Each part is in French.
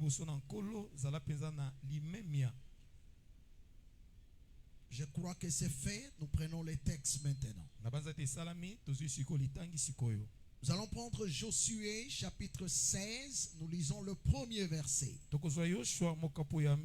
liboso na nkolo zala penza na limemia. Je crois que c'est fait. Nous prenons les textes maintenant. Na banza te salami tozui siko litangi sikoyo. Nous allons prendre Josué chapitre 16. Nous lisons le premier verset. Tokozwa Yoshua mokapo ya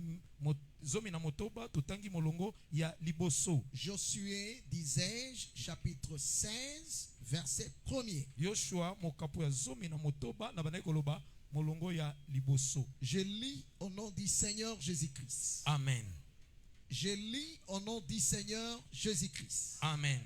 zomi na motoba totangi molongo ya liboso. Josué, disais-je, chapitre 16, verset 1er. Yoshua mokapo ya zomi na motoba na bana koloba molongo ya liboso. Je lis au nom du Seigneur Jésus-Christ. Amen. Je lis au nom du Seigneur Jésus-Christ. Amen.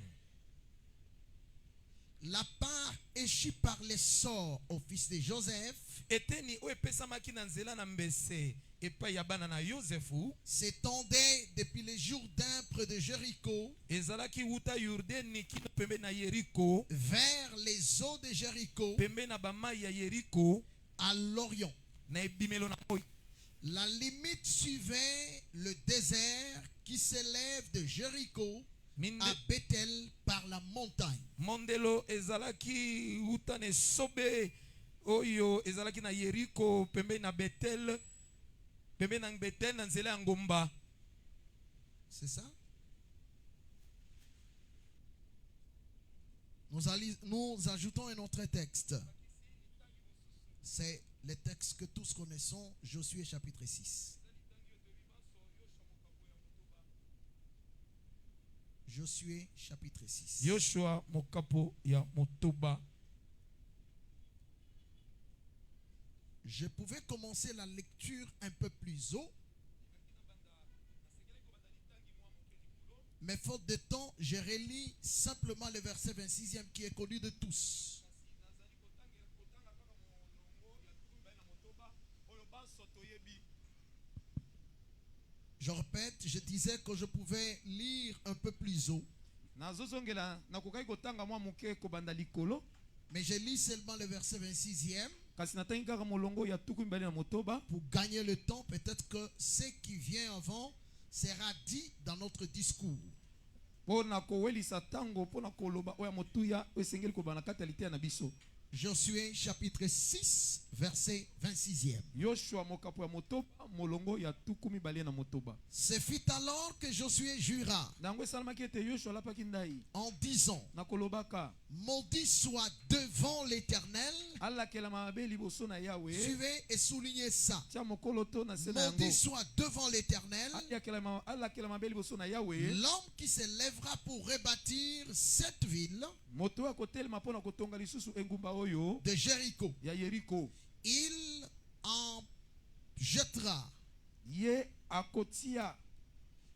La part échue par les sorts au fils de Joseph Eteni o epesamaki na nzela na mbese epai ya bana na Yosefu s'étendait depuis le Jourdain près de Jéricho ezalaki wuta Yordani kino pembe na Yeriko vers les eaux de Jéricho pembe na bamai ya Yeriko à l'Orient. na ebimelo na moi. La limite suivait le désert qui s'élève de Jéricho à Bethel par la montagne. Mondelo ezalaki wuta ne sobe oyo ezalaki na Yeriko pembe na Bethel pembe na Bethel na nzela ya ngomba. C'est ça? Nous ajoutons un autre texte. C'est le texte que tous connaissons, Josué chapitre 6. Josué chapitre 6. Yoshua mokapo ya motoba. Je pouvais commencer la lecture un peu plus haut, mais faute de temps, je relis simplement le verset 26e qui est connu de tous. Je répète, je disais que je pouvais lire un peu plus haut, mais je lis seulement le verset 26e pour gagner le temps. Peut-être que ce qui vient avant sera dit dans notre discours. Josué chapitre 6 verset 26e. Ce fut alors que Josué jura en disant: maudit soit devant l'Éternel. Suivez et soulignez ça. Maudit soit devant l'Éternel l'homme qui se lèvera pour rebâtir cette ville de Jéricho. Il en jettera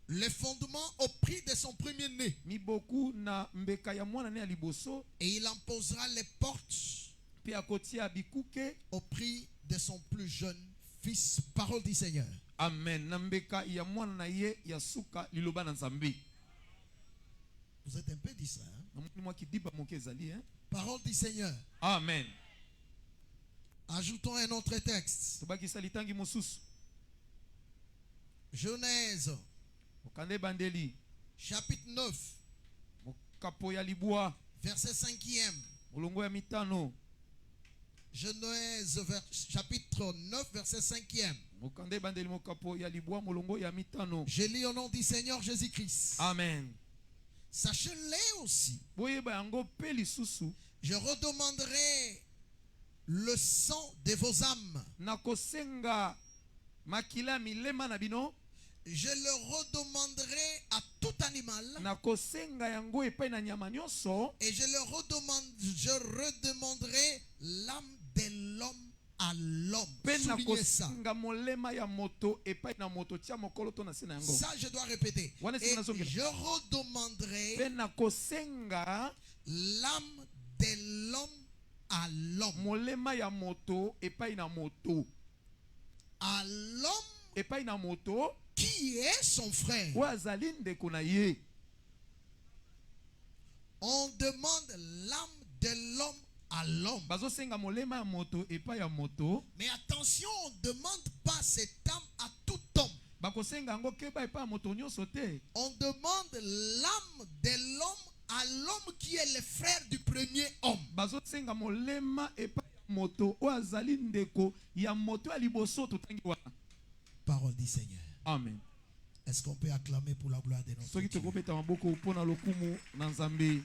le fondement au prix de son premier-né, et il en posera les portes au prix de son plus jeune fils. Parole du Seigneur. Amen. Vous êtes un peu distrait, hein? Parole du Seigneur. Amen. Ajoutons un autre texte. Genèse chapitre 9 verset 5e. Genèse chapitre 9 verset 5e. Je lis au nom du Seigneur Jésus-Christ. Amen. Sachez-le aussi, je redemanderai le sang de vos âmes. Je le redemanderai à tout animal. Et je redemanderai l'âme de l'homme à l'homme. Soulignez ça. Ça, je dois répéter. Et je redemanderai l'âme de l'homme à l'homme. À l'homme qui est son frère. On demande l'âme de l'homme à l'homme. Mais attention, on ne demande pas cette âme à tout homme. On demande l'âme de l'homme à l'homme qui est le frère du premier homme. moto o azali ndeko ya moto ya liboso totangi wana. Parole du Seigneur. Amen. Est-ce qu'on peut acclamer pour la gloire de notre Soki Dieu? tokobeta maboko mpona lokumu na Nzambe.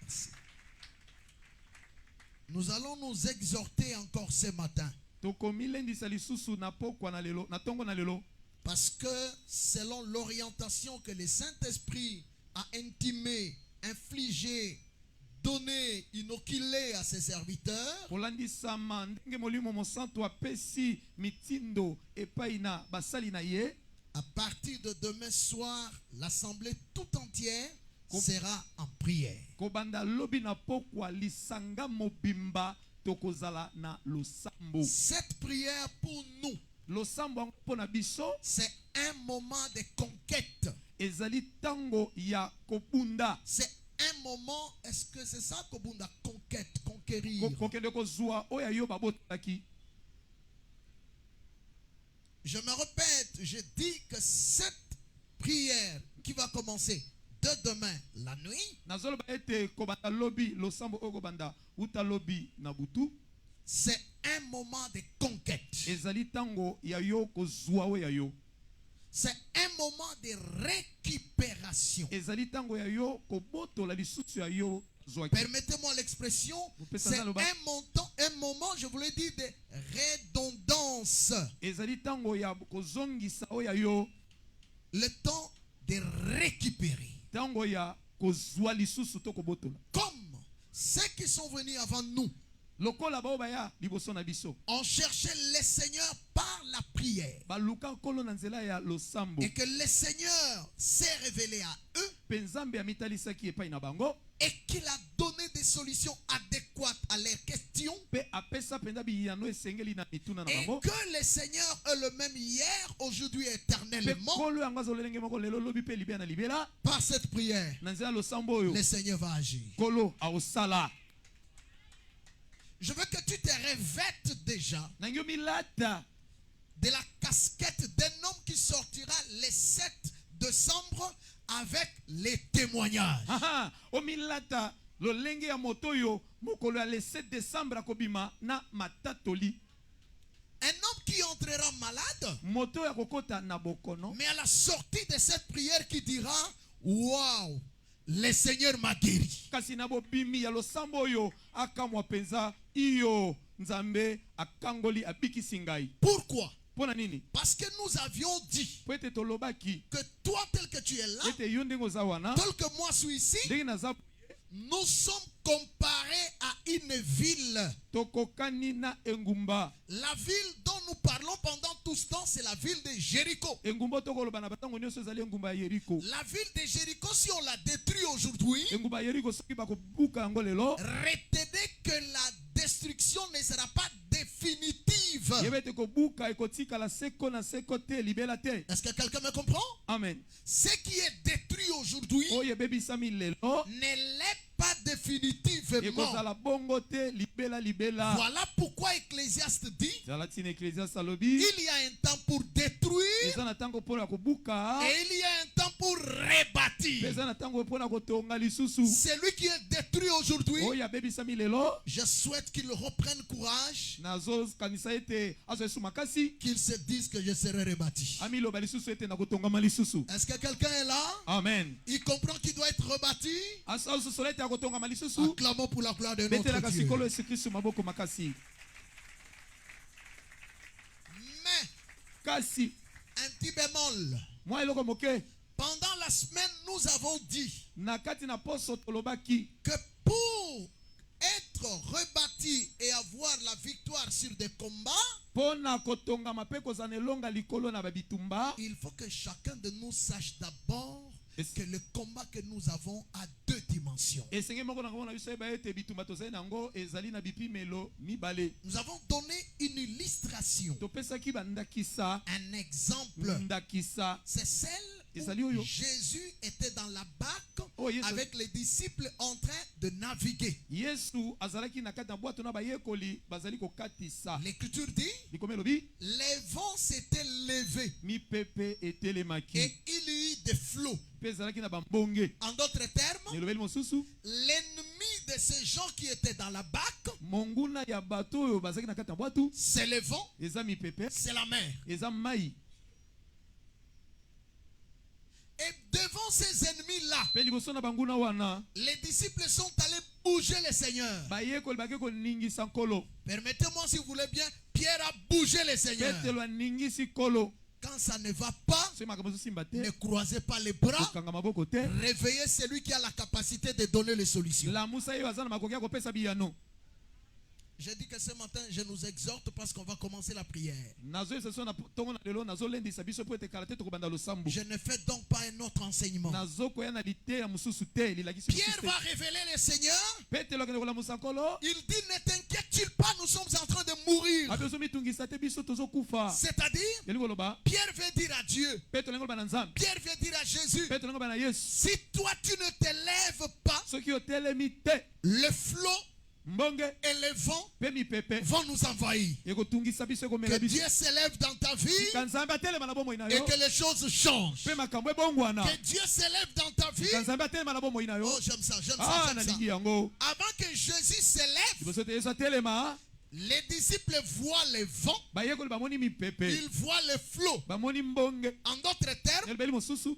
Merci. Nous allons nous exhorter encore ce matin. Tokomilendisa lisusu na pokwa na lelo, na tongo na lelo. Parce que selon l'orientation que le Saint-Esprit a intimé, infligé, donné, inoculé à ses serviteurs, Kolandisama ndenge molimo mosantu apesi mitindo epai na basali na ye. à partir de demain soir, l'assemblée tout entière sera en prière. Kobanda lobi na pokwa lisanga mobimba tokozala na losambo. Cette prière pour nous, Losambo mpona biso c'est un moment de conquête. ezali tango ya kobunda. C'est un moment, est-ce que c'est ça, Kobunda? Conquête, conquérir. Kokende kozwa oya yo babotaki. Je me répète, je dis que cette prière qui va commencer de demain la nuit, Nazoloba ete kobanda lobi losambo oyo kobanda uta lobi na butu. c'est un moment de conquête. Ezali tango ya yo kozwa oya yo. C'est un moment de récupération. Ezali tango ya yo kobotola lisusu ya yo zwaki. Permettez-moi l'expression, c'est un moment, je vous l'ai dit, de redondance. Ezali tango ya kozongisa oya yo. Le temps de récupérer. Tango ya kozwa lisusu to kobotola. Comme ceux qui sont venus avant nous Lokola bao baya liboso na biso. ont cherché le Seigneur par la prière. Baluka kolo na nzela ya losambo. Et que le Seigneur s'est révélé à eux. Penzambe amitalisaki epai na bango. Et qu'il a donné des solutions adéquates à leurs questions. Pe apesa penda biyano esengeli na mituna na Et bango. que le Seigneur est le même hier, aujourd'hui et Pe éternellement. kolo yanga zolenge moko lelo lobi pe libia na libela. Par cette prière, Na nzela losambo oyo. le Seigneur va agir. Kolo aosala. Je veux que tu te revêtes déjà Nangyo milata. de la casquette d'un homme qui sortira le 7 décembre avec les témoignages. Haha, o milata lolenge ya moto yo mokolo ya le 7 décembre akobima na matatoli. Un homme qui entrera malade, Moto ya kokota na bokono. mais à la sortie de cette prière qui dira, waouh, le Seigneur m'a guéri. Kasi na bobimi ya losambo oyo akamwa penza iyo Nzambe akangoli abikisi ngai. Pourquoi? Pona nini? Parce que nous avions dit Po ete tolobaki que toi tel que tu es là, ete yo ndenge oza wana tel que moi suis ici, ndenge naza nous sommes comparés à une ville. tokokani na engumba. La ville dont nous parlons pendant tout ce temps, c'est la ville de Jéricho. Engumba tokoloba na batango nyonso ezali engumba ya Yeriko. La ville de Jéricho, si on la détruit aujourd'hui, Engumba ya Yeriko soki bakobuka yango lelo retenez que la destruction ne sera pas définitive. yebete kobuka ekotikala seko na seko te libela te. Est-ce que quelqu'un me comprend? Amen. Ce qui est détruit aujourd'hui Oyo ebebisami lelo ne l'est pas définitivement. ekozala bongo te libela. Voilà pourquoi Ecclésiaste dit, Zala tina Ecclésiaste alobi il y a un temps pour détruire eza na tango mpona kobuka et il y a un temps pour rebâtir. eza na tango mpona kotonga lisusu. Celui qui est détruit aujourd'hui, Oyo abebisami lelo je souhaite qu'il reprenne courage, nazokanisa ete azwa esu makasi qu'il se dise que je serai rebâti. amiloba lisusu ete na kotongama lisusu. Est-ce que quelqu'un est là? Amen. Il comprend qu'il doit être rebâti? Asusola ete ya kotongama lisusu. Acclamons pour la gloire de Betelaka notre Dieu. sikolo Yesu Kristo maboko makasi. Mais, Kasi un petit bémol. mwa eloko moke Pendant la semaine, nous avons dit na kati na poso tolobaki que pour être rebâti et avoir la victoire sur des combats, pona kotongama pe kozana elonga likolo na babitumba. il faut que chacun de nous sache d'abord Est-ce- que le combat que nous avons a deux dimensions. Esenge moko na komona biso eba ete bitumba tozali nango ezali na bipimelo mibale. Nous avons donné une illustration, Topesaki bandakisa un exemple. ndakisa C'est celle Ezali où oyo. Jésus était dans la barque Oh, Yesu. avec les disciples en train de naviguer. Yesu azalaki na kati na bwato na bayekoli bazali kokatisa. L'Écriture dit, Likome lobi les vents s'étaient levés mipepe etelemaki. et il y eut des flots. Pe ezalaki na bambonge. En d'autres termes, Nelobeli mosusu l'ennemi de de ces gens qui étaient dans la barque, monguna ya bato oyo bazaki na kati ya bwatu c'est le vent, eza mipepe c'est la mer. eza mai. Et devant ces ennemis-là, Pe liboso na banguna wana les disciples sont allés bouger le Seigneur. bayekoli bake koningisa nkolo. Permettez-moi, si vous voulez bien, Pierre a bougé le Seigneur. Petelo aningisi nkolo. Quand ça ne va pas, soki makambo ezosimba te ne croisez pas les bras. kokanga maboko te. Réveillez celui qui a la capacité de donner les solutions. lamusa yo aza na makoki ya kopesa biyano. J'ai dit que ce matin, je nous exhorte parce qu'on va commencer la prière. Je ne fais donc pas un autre enseignement. Pierre va révéler le Seigneur. Il dit, ne t'inquiète pas, nous sommes en train de mourir. C'est-à-dire, Pierre veut dire à Dieu, Pierre veut dire à Jésus, si toi tu ne te lèves pas, le flot et le vent vont nous envahir. Que Dieu s'élève dans ta vie et que les choses changent. Que Dieu s'élève dans ta vie. Oh, j'aime ça, j'aime ça, j'aime ça. Avant que Jésus s'élève, les disciples voient le vent, ils voient le flot. En d'autres termes,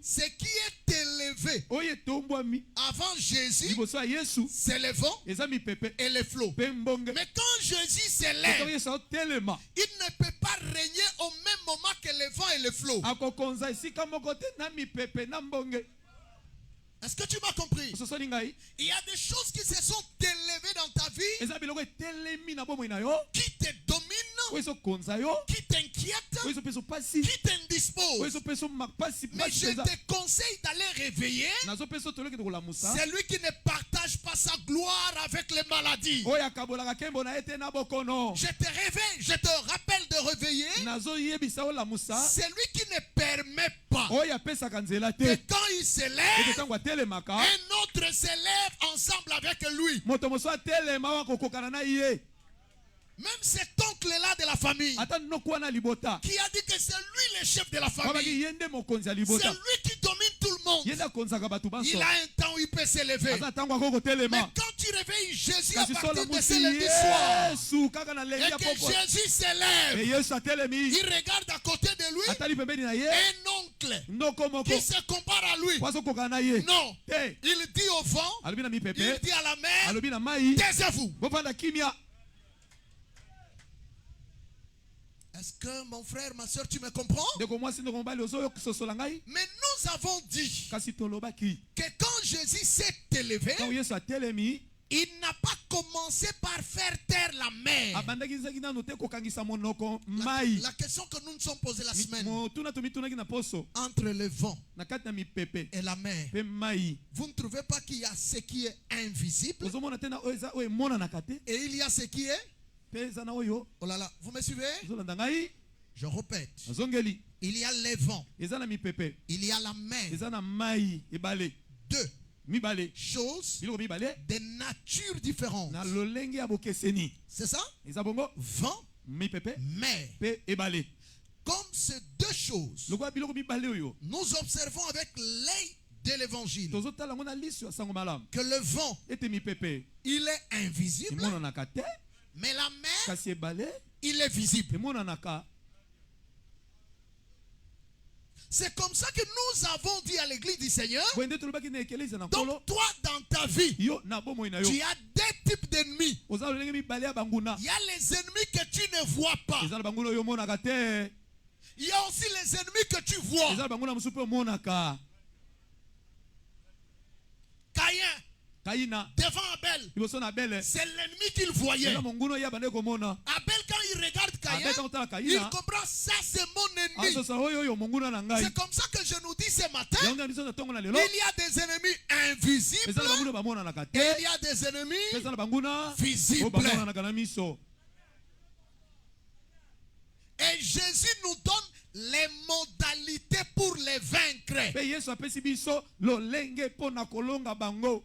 ce qui est élevé avant Jésus, c'est le vent et le flot. Mais quand Jésus s'élève, il ne peut pas régner au même moment que le vent et le flot. Est-ce que tu m'as compris? Il y a des choses qui se sont élevées dans ta vie, qui te dominent, qui t'inquiètent, qui t'indisposent. Mais je te conseille d'aller réveiller celui qui ne partage pas sa gloire avec les maladies. Je te réveille, je te rappelle de réveiller celui qui ne permet pas que quand il s'élève, un autre s'élève ensemble avec lui. Même cet oncle-là de la famille qui a dit que c'est lui le chef de la famille, c'est lui qui domine tout le monde. Il a un temps où il peut s'élever. Mais quand tu réveilles Jésus à partir de ce lundi soir et que Jésus s'élève, il regarde à côté de lui un oncle qui se compare à lui. Non, il dit au vent, il dit à la mer, taisez-vous. Est-ce que mon frère, ma soeur, tu me comprends? Mais nous avons dit que quand Jésus s'est élevé, il n'a pas commencé par faire taire la mer. La question que nous nous sommes posée la semaine, entre le vent et la mer, vous ne trouvez pas qu'il y a ce qui est invisible et il y a ce qui est... Oh là là, vous me suivez? Je répète. Il y a les vents. Il y a la mer. Deux choses de nature différente. C'est ça? Vent, mer. Comme ces deux choses, nous observons avec l'œil de l'évangile que le vent, il est invisible. Mais la mer, il est visible. C'est comme ça que nous avons dit à l'église du Seigneur. Donc toi dans ta vie, tu as deux types d'ennemis. Il y a les ennemis que tu ne vois pas. Il y a aussi les ennemis que tu vois. Devant Abel, c'est l'ennemi qu'il voyait. Abel, quand il regarde Caïn, il comprend ça, c'est mon ennemi. C'est comme ça que je nous dis ce matin, il y a des ennemis invisibles et il y a des ennemis visibles. Et Jésus nous donne les modalités pour les vaincre.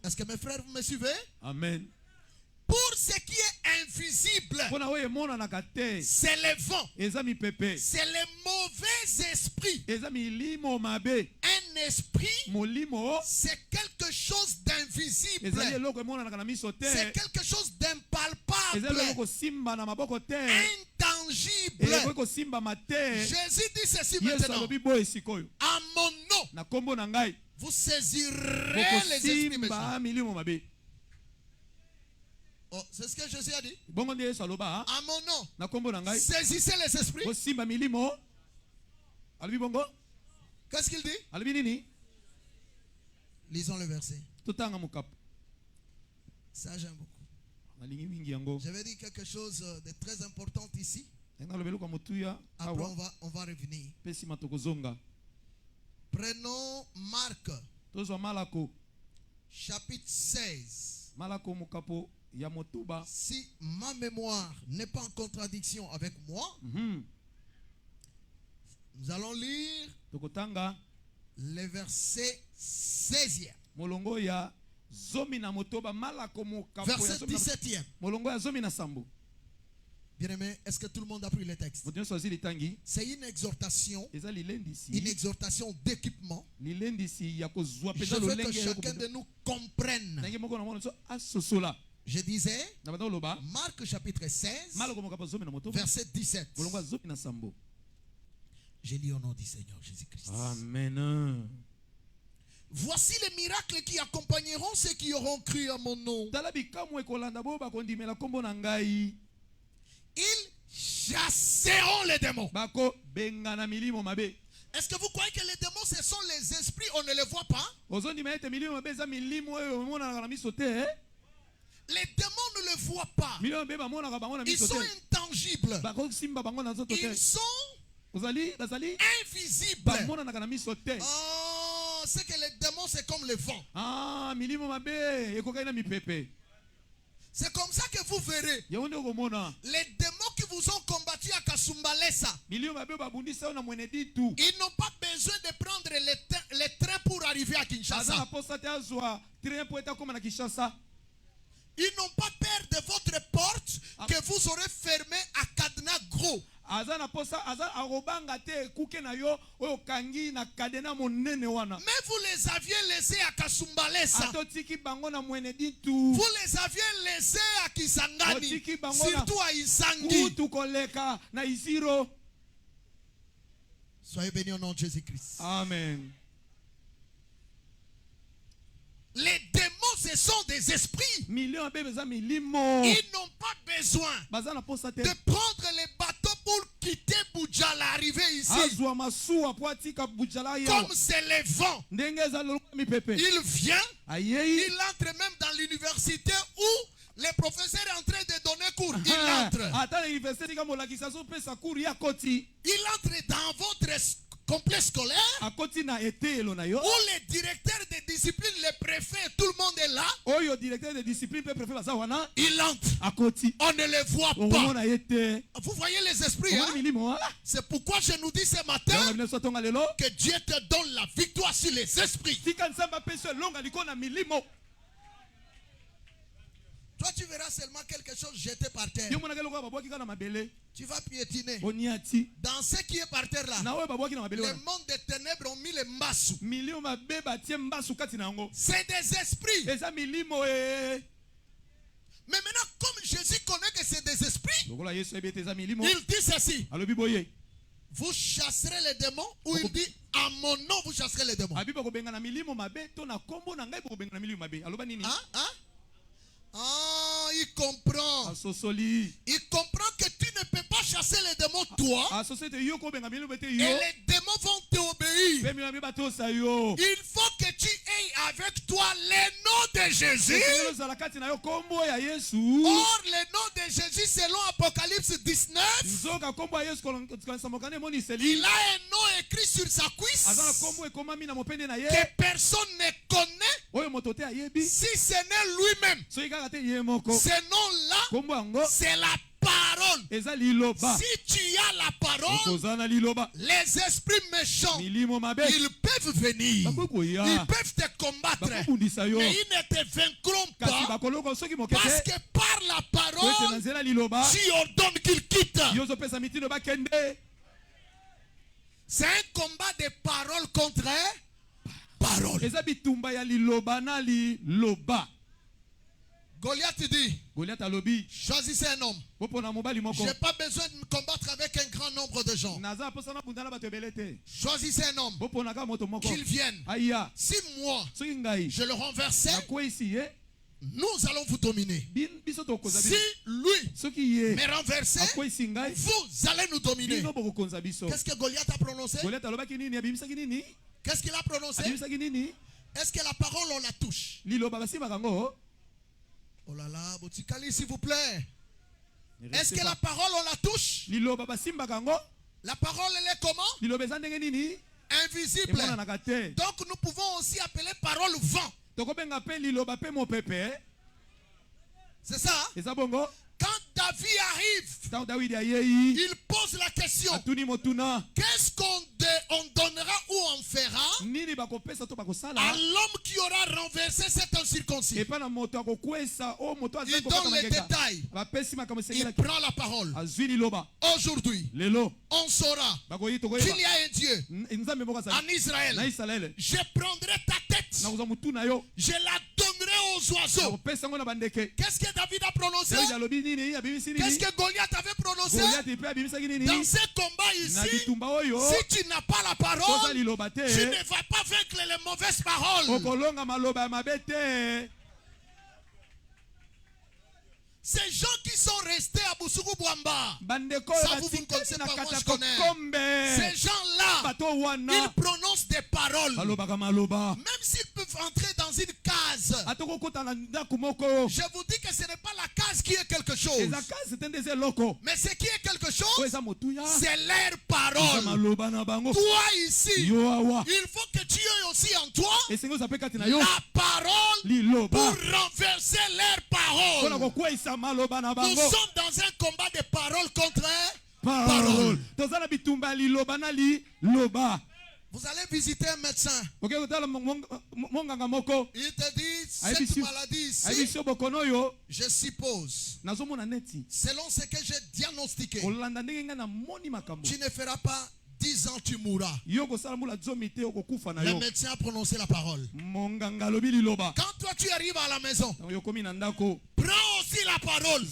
Est-ce que mes frères, vous me suivez? Amen. Pour ce qui est invisible, c'est le vent, c'est les mauvais esprits. Un esprit, molimo c'est quelque chose d'invisible. ezali eloko emonanaka na miso te, C'est quelque chose d'impalpable, ezali eloko kosimba na maboko te, intangible. eloko kosimbama te. Jésus dit ceci Yesu maintenant. alobi boye sikoyo, À mon nom, na kombo na ngai vous saisirez les esprits méchants. bokosimba milimo mabe. Oh, c'est ce que Jésus a dit. Bongo nde Yesu aloba, À mon nom, na kombo na ngai saisissez les esprits. bosimba milimo. Alobi bongo, Qu'est-ce qu'il dit? alobi nini? Lisons le verset. Totanga mokapo. Ça, j'aime beaucoup. Nalingi mingi yango. Je vais dire quelque chose de très important ici. Nalobi luka motuya Après, awa on va revenir. pesi matokozonga. Prenons Marc, Tozwa Malako, chapitre 16. Malako mokapo ya motuba. Si ma mémoire n'est pas en contradiction avec moi, nous allons lire Tokotanga le verset 16e. molongo ya zomi na motoba, Malako mokapo ya Verset zomi na 17e. molongo ya zomi na sambo. Bien-aimé, est-ce que tout le monde a pris le texte? Moto nyonso azwi litangi, C'est une exhortation, eza lilendisi, une exhortation d'équipement. lilendisi ya kozwa Je penza veux que lolenge ya chacun de nous comprenne. ndenge moko na mona so asosola. Je disais, Na banda loba Marc chapitre 16, Malako mokapo zomi na motoba, verset 17. molongo ya zomi na sambo. Je lis au nom du Seigneur Jésus-Christ. Amen. Voici les miracles qui accompagneront ceux qui auront cru à mon nom. Tala bikamwe kolanda bo bakondimela kombo na ngai. Ils chasseront les démons. Bako bengana milimo mabe. Est-ce que vous croyez que les démons, ce sont les esprits, on ne les voit pas? Ozondima ete milimo mabe eza milimo oyo omonaka na miso te. Les démons ne le voient pas. Milimo mabe bamonaka bango na Ils miso sont te. intangibles. Bako simba bango na nzoto te. Ils sont Bazali invisibles. bamonaka na miso te. Oh, c'est que les démons, c'est comme le vent. Ah, milimo mabe ekokai na mipepe. C'est comme ça que vous verrez. Yonde okomona. Les démons qui vous ont combattu à Kasumbalesa, Milimo mabe babundisa na mwene ditu. ils n'ont pas besoin de prendre les trains pour arriver à Aza na Kinshasa. posa te azwa train po eta koma na Kinshasa. Ils n'ont pas peur de votre porte que vous aurez fermée à cadenas gros. Aza na posa aza arobanga te kuke na yo oyo kangi na kadena monene wana. Mais vous les aviez laissés à Kasumbalesa. Atotiki bango na mwene ditu. Vous les aviez laissés à Kisangani. Otiki bango na Surtout à Isangi. kutu koleka na Isiro. Soyez bénis au nom de Jésus-Christ. Amen. Les démons, ce sont des esprits. Milio bebeza milimo. Ils n'ont pas besoin Baza na posa te. de prendre les bateaux pour quitter Boudjala, arriver ici. Azwa masuwa po atika bujala ya. Comme c'est le vent. Ndenge eza loloko mipepe. Il vient, Ayei. il entre même dans l'université où le professeur est en train de donner cours. Il entre. Ata na université kama molakisa so pesa cours ya koti. Il entre dans votre complexe scolaire Akoti na etelo na yo. où le directeur de discipline, le préfet, tout le monde est là. Oyo directeur de discipline pe préfet baza wana. Il entre. Akoti. On ne le voit pas. Omona yete. Vous voyez les esprits, Omona hein? milimo wa. C'est pourquoi je nous dis ce matin Yango bino so tonga lelo. que Dieu te donne la victoire sur les esprits. Tika nzamba peso longa likona milimo. Toi, tu verras seulement quelque chose jeté par terre. Yo mona keloko babwaki kana mabele. Tu vas piétiner. Oniati. Dans ce qui est par terre là, Na oyo babwaki na mabele les wana. mondes des ténèbres ont mis les masses. Milimo mabe batie mbasu kati na yango. C'est des esprits. Eza milimo e. Mais maintenant, comme Jésus connaît que c'est des esprits, Lokola Yesu ebete eza milimo. il dit ceci. Alobi boye. Vous chasserez les démons, ou il dit à mon nom vous chasserez les démons. Abi bako benga na milimo mabe to na kombo na ngai bako benga na milimo mabe. Aloba nini? Hein? Hein? Ah, il comprend. Asosoli. Il comprend que tu ne peux pas chasser les démons toi. Asosete yo ko benga milimo bete Et yo. les démons vont t'obéir. Be milimo bato sa yo. Il faut que tu aies avec toi le nom de Jésus. Ekelo zala kati na yo kombo ya Yesu. Or, le nom de Jésus, selon Apocalypse 19, Nzoka kombo ya Yesu kolonisa mokane moni seli. il a un nom écrit sur sa cuisse Azana kombo ekomami na mopende na ye. que personne ne connaît Oyo moto te ayebi. si ce n'est lui-même. Soki kaka te ye moko. Ce nom-là, Kombo yango c'est la parole. eza liloba. Si tu as la parole, Okoza na liloba. les esprits méchants, Milimo mabe. ils peuvent venir. Bakokoya. Ils peuvent te combattre. Bakobundisa yo. Mais ils ne te vaincront Kasi pas. bakoloko soki Parce mokete. que par la Ko ete na parole, nzela liloba. tu ordonnes qu'ils quittent. Yo ozopesa mitindo bakende. C'est un combat de parole contre parole. Goliath dit, choisissez un homme. Je n'ai pas besoin de me combattre avec un grand nombre de gens. Choisissez un homme. Qu'il vienne. Si moi, je le renversais, nous allons vous dominer. Si lui me renversait, vous allez nous dominer. Qu'est-ce que Goliath a prononcé? Qu'est-ce qu'il a prononcé? Est-ce que la parole, on la touche? Oh là là, Botikali, s'il vous plaît. Est-ce que la parole, on la touche? La parole, elle est comment? Invisible. Donc nous pouvons aussi appeler parole vent. C'est ça? Quand David arrive, il pose la question, qu'est-ce qu'on donnera ou on fera à l'homme qui aura renversé cet incirconcis? Il donne les détails. Il prend la parole. Aujourd'hui, on saura qu'il y a un Dieu en Israël. Je prendrai ta tête, je la donnerai aux oiseaux. Qu'est-ce que David a prononcé? Qu'est-ce que Goliath avait prononcé? Dans ce combat ici, si tu n'as pas la parole, tu ne vas pas vaincre les mauvaises paroles. Ces gens qui sont restés à Boussougou Bouamba, ça vous ne connaissez pas, moi je connais. Ces gens-là, ils prononcent des paroles. Même s'ils peuvent entrer dans une case, je vous dis que ce n'est pas la case qui est quelque chose. Mais ce qui est quelque chose, c'est leur parole. Toi ici, il faut que tu aies aussi en toi la parole pour renverser leur parole. Nous sommes dans un combat de parole contre parole. Vous allez visiter un médecin. Il te dit, cette maladie ici, je suppose, selon ce que j'ai diagnostiqué, tu ne feras pas 10 ans, tu mourras. Le médecin a prononcé la parole. Quand toi tu arrives à la maison, prends aussi la parole.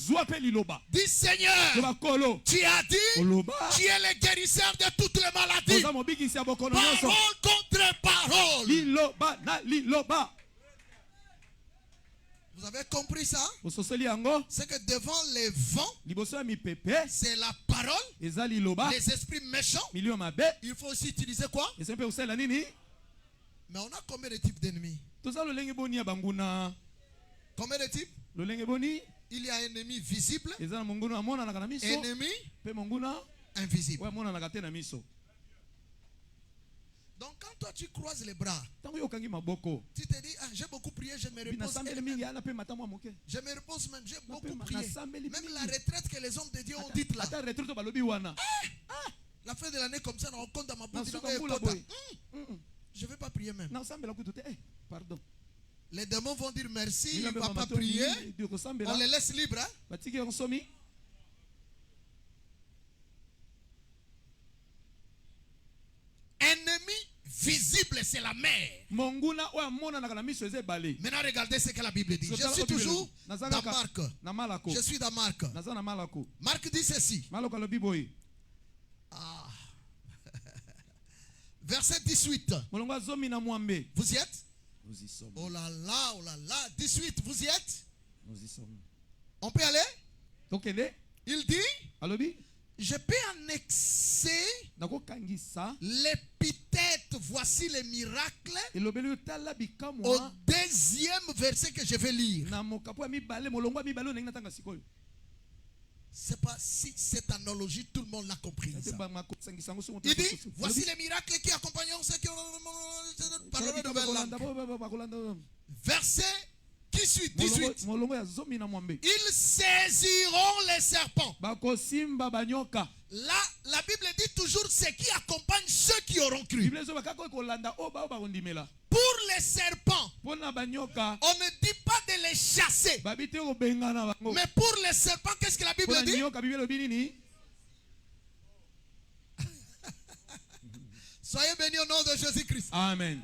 Dis Seigneur, tu as dit, tu es le guérisseur de toutes les maladies. Parole contre parole. Vous avez compris ça? C'est que devant les vents, c'est la parole. Les esprits méchants, il faut aussi utiliser quoi? Mais on a combien de types d'ennemis? Combien de types? Il y a ennemi visible, ennemi invisible. Donc quand toi tu croises les bras, tu te dis, ah, j'ai beaucoup prié, je me repose. Je me repose même, j'ai beaucoup prié. Même la retraite que les hommes de Dieu ont dite là. La fin de l'année comme ça, on compte dans ma bouche. Je ne vais pas prier même. Les démons vont dire merci, il ne va pas prier. On les laisse libres. Ennemi visible, c'est la mer. Maintenant, regardez ce que la Bible dit. Je suis toujours dans Marc. Je suis dans Marc. Marc dit ceci. Ah. Verset 18. Vous y êtes? Nous y sommes. Oh là là, oh là là. 18, vous y êtes? Nous y sommes. On peut aller? Il dit, je peux annexer l'épithète, voici les miracles, au deuxième verset que je vais lire. C'est pas si cette analogie, tout le monde l'a compris. Il dit, voici les miracles qui accompagneront ceux qui ont parlé de nouvelles langues. Verset 18. Ils saisiront les serpents. Là, la Bible dit toujours ce qui accompagne ceux qui auront cru. Pour les serpents, on ne dit pas de les chasser. Mais pour les serpents, qu'est-ce que la Bible dit? Soyez bénis au nom de Jésus-Christ. Amen.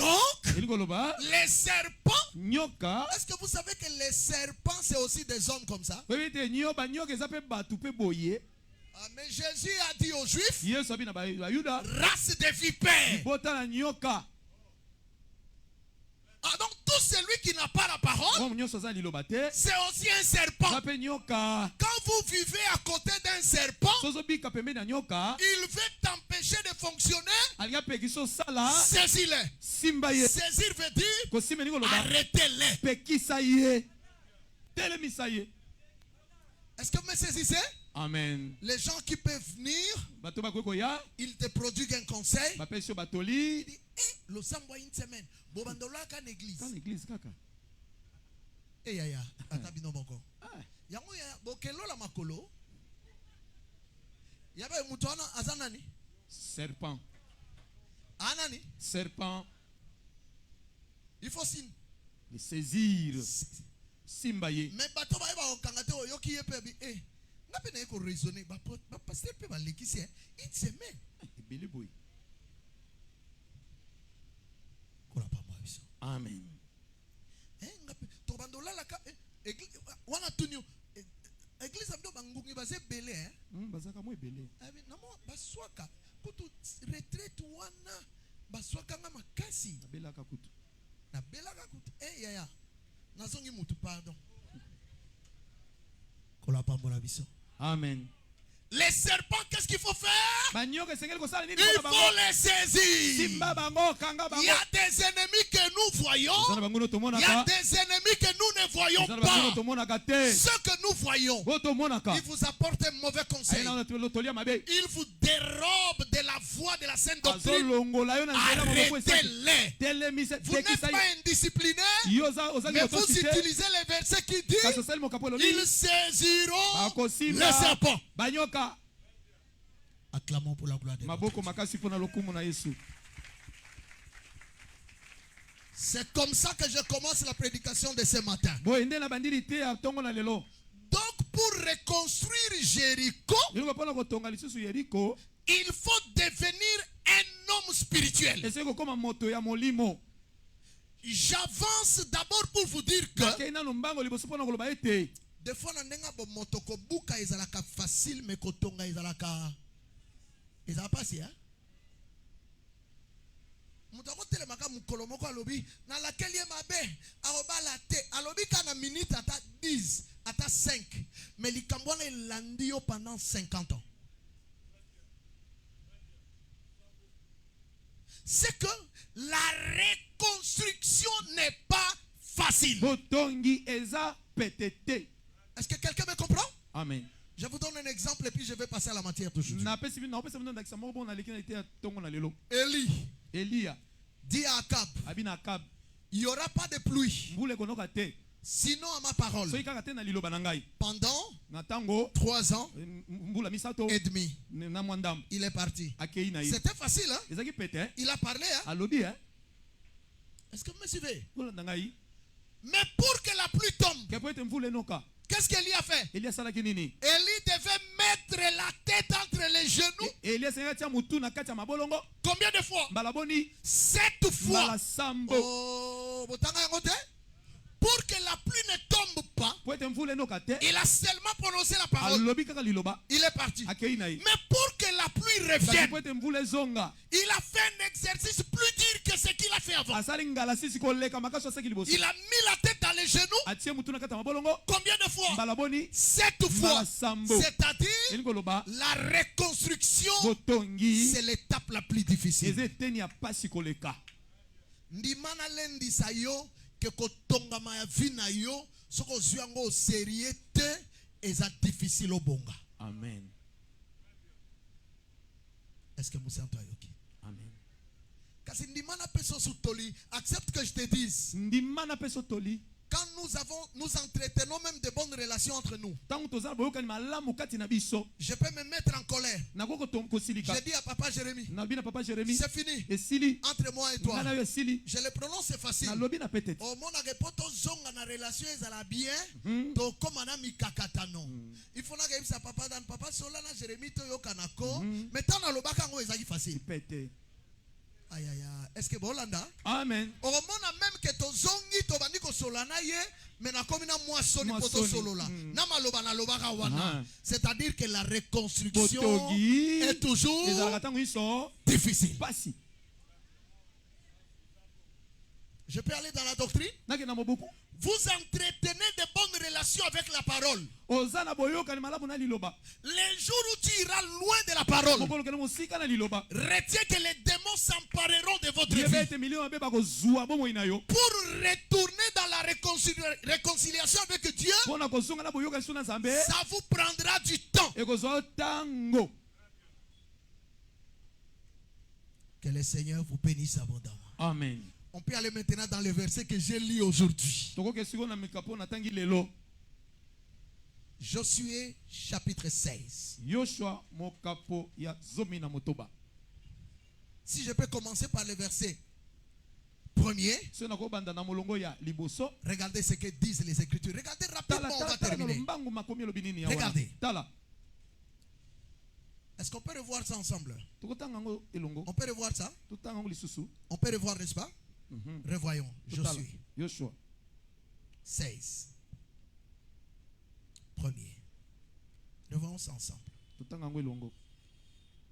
Donc, les serpents, nyoka, est-ce que vous savez que les serpents, c'est aussi des hommes comme ça? oui, Ah, mais Jésus a dit aux Juifs, Yesu abina bayuda, race de vipères. bota na nyoka. Ah, donc tout celui qui n'a pas la parole, c'est aussi un serpent. Quand vous vivez à côté d'un serpent, il veut t'empêcher de fonctionner. Saisis-les. Saisir veut dire arrêtez-les. Est-ce que vous me saisissez? Amen. Les gens qui peuvent venir, ils te prodiguent un conseil. Ils disent, le sambo une semaine. Bobandola kan église. Eh ya ya, atabino boko. Yango ya bokelo la makolo. Yabe mutwana azanani? Serpent. Anani? Serpent. Il faut le saisir. Simbaye. Mais bato ba ba okangate oyoki yepe bi ngape na ko raisonner ba pasteur pe ba lekisi une semaine. Ebele boy. Amen. Tobandola la église wana tunyo église amdo bangungi baze belé bazaka mo ebele. Namo baswaka kutu retraite wana baswaka nga makasi belaka kutu. Na belaka kutu yaya nazongi mutu pardon. Kola pambola biso. Amen. Les serpents, qu'est-ce qu'il faut faire? Il faut les saisir. Il y a des ennemis que nous voyons. Il y a des ennemis que nous ne voyons pas. Ce que nous voyons, ils vous apportent un mauvais conseil. Ils vous dérobent de la voie de la sainte doctrine. Arrêtez-les. Vous n'êtes pas indiscipliné, mais vous utilisez les versets qui disent ils saisiront les serpents. Acclamons pour la gloire de Dieu. C'est comme ça que je commence la prédication de ce matin. Donc pour reconstruire Jéricho, il faut devenir un homme spirituel. J'avance d'abord pour vous dire que des fois nandenga bo motoko buka ezalaka facile mais kotonga ezalaka pas si hein. Mutako telemaka mukolo moko alobi na laquelle ye mabe arobala te alobi kana minute ata 10 ata 5 mais likambwana elandi yo pendant 50 ans. C'est que la reconstruction n'est pas facile. Est-ce que quelqu'un me comprend? Amen. Je vous donne un exemple et puis je vais passer à la matière d'aujourd'hui. Élie dit à Akab, il n'y aura pas de pluie. Sinon à ma parole. Pendant 3 ans et demi. Il est parti. C'était facile, hein? Il a parlé, hein? Est-ce que vous me suivez? Mais pour que la pluie tombe, qu'est-ce qu'Élie a fait? Élie devait mettre la tête entre les genoux. Combien de fois? 7 fois. Oh, pour que la pluie ne tombe pas, il a seulement prononcé la parole. Il est parti. Mais pour que la pluie revienne, il a fait un exercice plus dur que ce qu'il a fait avant. Il a mis la tête dans les genoux. Combien de fois? 7 fois. C'est-à-dire la reconstruction, c'est l'étape la plus difficile. Ndimana lendi sayo que kotonga ma vie na yo soko zuango sérieux te eza difficile au bonga. Amen. Est-ce que vous sentez yoki? Amen. Kasi ndimana peso sutoli, accepte que je te dise. Ndimana peso toli. Quand nous entretenons même de bonnes relations entre nous, je peux me mettre en colère. Je dis à papa Jérémie, c'est fini. Entre moi et toi. Je le prononce, c'est facile. Au monde zonga na relation ezala bien, to comme anami kakatano. Il faut que ça papa dan papa solana Jérémie to yokanako, mais tant na lobaka ngo ezali facile. Aïe aïe aïe. Est-ce que Bolanda? Amen. Au moment même que ton zongi to bandiko solana ye, mais na komina moi soni poto solola. Na maloba na loba kawana. C'est-à-dire que la reconstruction est toujours difficile. Je peux aller dans la doctrine? Vous entretenez de bonnes relations avec la parole. Les jours où tu iras loin de la parole, retiens que les démons s'empareront de votre vie. Pour retourner dans la réconciliation avec Dieu, ça vous prendra du temps. Que le Seigneur vous bénisse abondamment. Amen. On peut aller maintenant dans le verset que j'ai lu aujourd'hui. Josué chapitre 16. Si je peux commencer par le verset premier. Regardez ce que disent les Écritures. Regardez rapidement, on va terminer. Regardez. Est-ce qu'on peut revoir ça ensemble? On peut revoir ça? On peut revoir, n'est-ce pas? Revoyons. Josué 16. Premier. Revoyons ça ensemble.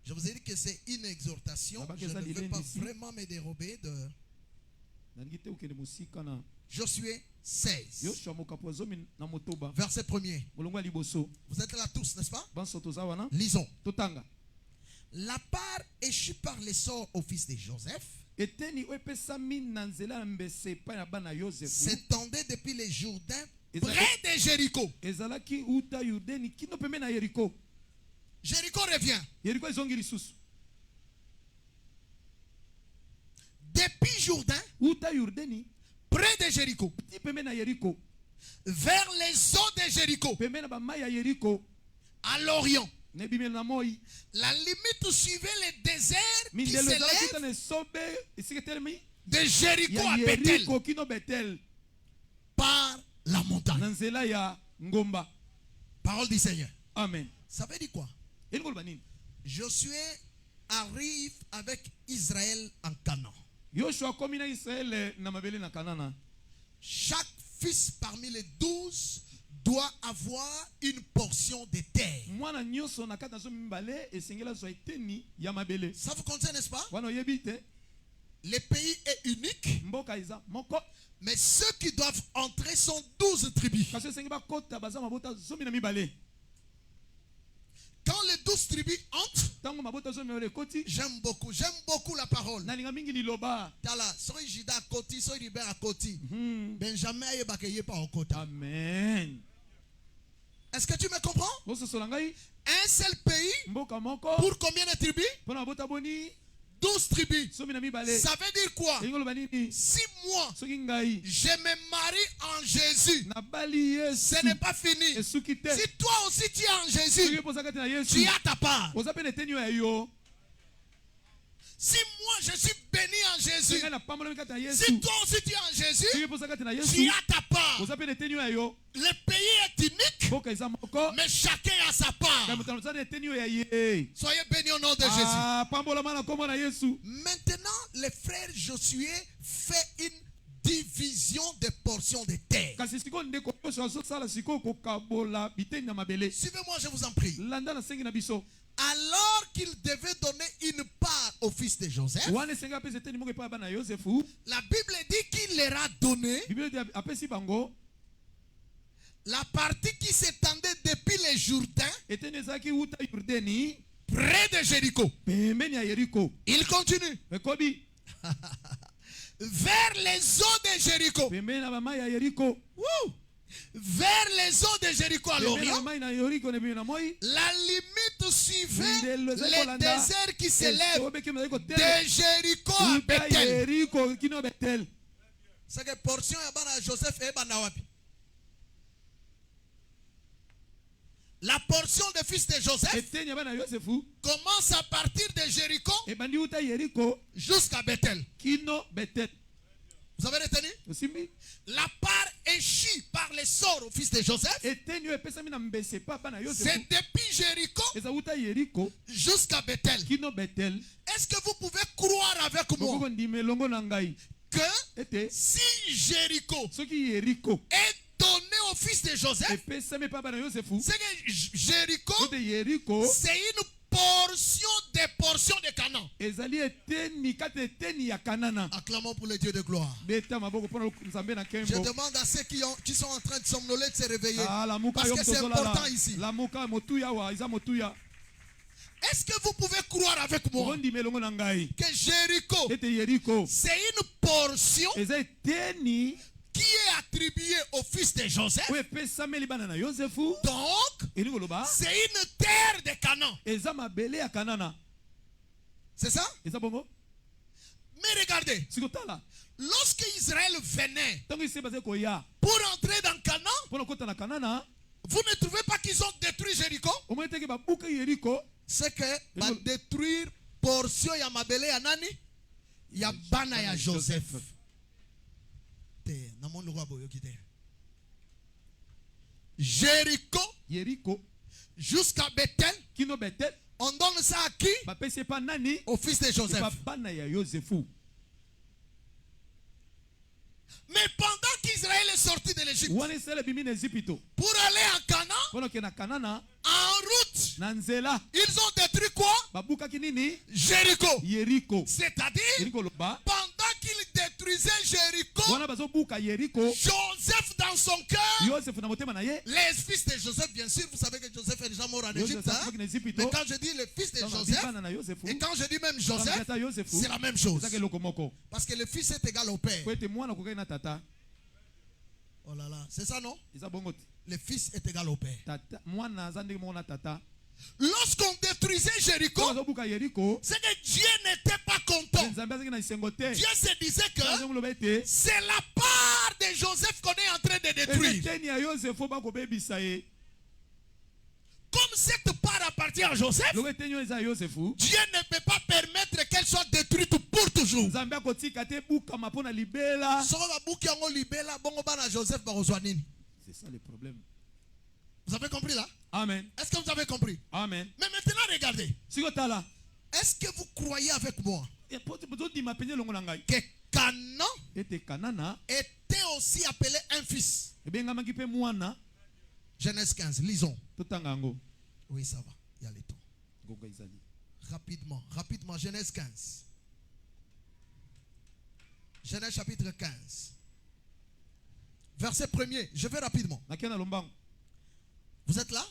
Je vous ai dit que c'est une exhortation. Je ne veux pas vraiment me dérober de Josué 16. Verset premier. Vous êtes là tous, n'est-ce pas? Lisons. La part échue par les sorts au fils de Joseph s'étendait depuis les Jourdains près de Jéricho. Jéricho revient. Depuis Jourdain, près de Jéricho, vers les eaux de Jéricho, à l'Orient. La limite suivait le désert qui s'élève de Jéricho à Bethel par la montagne. Parole du Seigneur. Amen. Ça veut dire quoi? Josué arrive avec Israël en Canaan. Chaque fils parmi les 12 doit avoir une portion de terre. Ça vous concerne, n'est-ce pas? Le pays est unique. Mais ceux qui doivent entrer sont 12 tribus. Quand les 12 tribus entrent, j'aime beaucoup la parole. Amen. Est-ce que tu me comprends? Un seul pays pour combien de tribus? 12 tribus. Ça veut dire quoi? Si moi je me marie en Jésus, ce n'est pas fini. Si toi aussi tu es en Jésus, tu as ta part. Si moi je suis béni en Jésus, si toi aussi tu es en Jésus, tu as ta part. Le pays est unique, mais chacun a sa part. Soyez bénis au nom de Jésus. Maintenant, le frère Josué fait une division des portions de terre. Suivez-moi, je vous en prie. Alors qu'il devait donner une part au fils de Joseph, la Bible dit qu'il leur a donné la partie qui s'étendait depuis les Jourdains près de Jéricho. Il continue. Vers les eaux de Jéricho. Vers les eaux de Jéricho à l'Orient, la limite suivait le désert qui s'élève de Jéricho à Bethel. C'est que portion de Joseph et Banawapi. La portion des fils de Joseph commence à partir de Jéricho jusqu'à Bethel. Vous avez retenu? La part échue par les sorts au fils de Joseph, c'est depuis Jéricho jusqu'à Bethel. Et est-ce que vous pouvez croire avec moi que si Jéricho est donné au fils de Joseph, c'est que Jéricho, c'est une portion des portions de Canaan. Acclamons pour le Dieu de gloire. Je demande à ceux qui sont en train de somnoler de se réveiller. Parce que c'est important ici. Est-ce que vous pouvez croire avec moi que Jéricho, c'est une portion qui est attribuée au fils de Joseph? Donc, c'est une terre de Canaan. C'est ça? Mais regardez, lorsque Israël venait pour entrer dans Canaan, vous ne trouvez pas qu'ils ont détruit Jéricho? C'est que va détruire portion ya mabele ya nani? Ya bana ya Joseph. Jéricho jusqu'à Bethel. On donne ça à qui? Au fils de Joseph. Mais pendant qu'Israël est sorti de l'Égypte pour aller en Canaan, en route, ils ont détruit quoi? Jéricho. C'est-à-dire, pendant qu'ils détruisaient Jéricho, Joseph dans son cœur, les fils de Joseph, bien sûr, vous savez que Joseph est déjà mort en Égypte. Hein? Mais quand je dis les fils de Joseph, et quand je dis même Joseph, c'est la même chose. Parce que le fils est égal au père. Oh là là, c'est ça non? Le fils est égal au père. Lorsqu'on détruisait Jéricho, c'est que Dieu n'était pas content. Dieu se disait que c'est la part de Joseph qu'on est en train de détruire. Comme cette part appartient à Joseph, Dieu ne peut pas permettre qu'elle soit détruite pour toujours. C'est ça le problème. Vous avez compris là? Amen. Est-ce que vous avez compris? Amen. Mais maintenant regardez. Est-ce que vous croyez avec moi que Canaan était aussi appelé un fils? Genèse 15, lisons. Oui, ça va. Il y a le temps. Rapidement, Genèse 15. Genèse chapitre 15. Verset 1er. Je vais rapidement. Vous êtes là?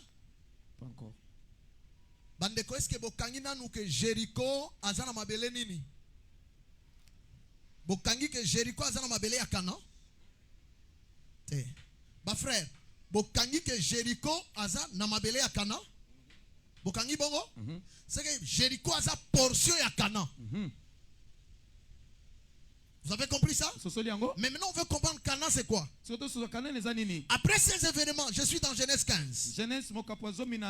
Pas encore. Bandeko, est-ce que bokangi nanu que Jéricho azana mabele nini? Bokangi que Jéricho azana mabele ya Canaan? Ba frère, bokangi que Jéricho azana mabele ya Canaan? Bokangi bongo? C'est que Jéricho a sa portion ya Canaan. Vous avez compris ça? Mais maintenant on veut comprendre Canaan c'est quoi? Après ces événements, je suis dans Genèse 15.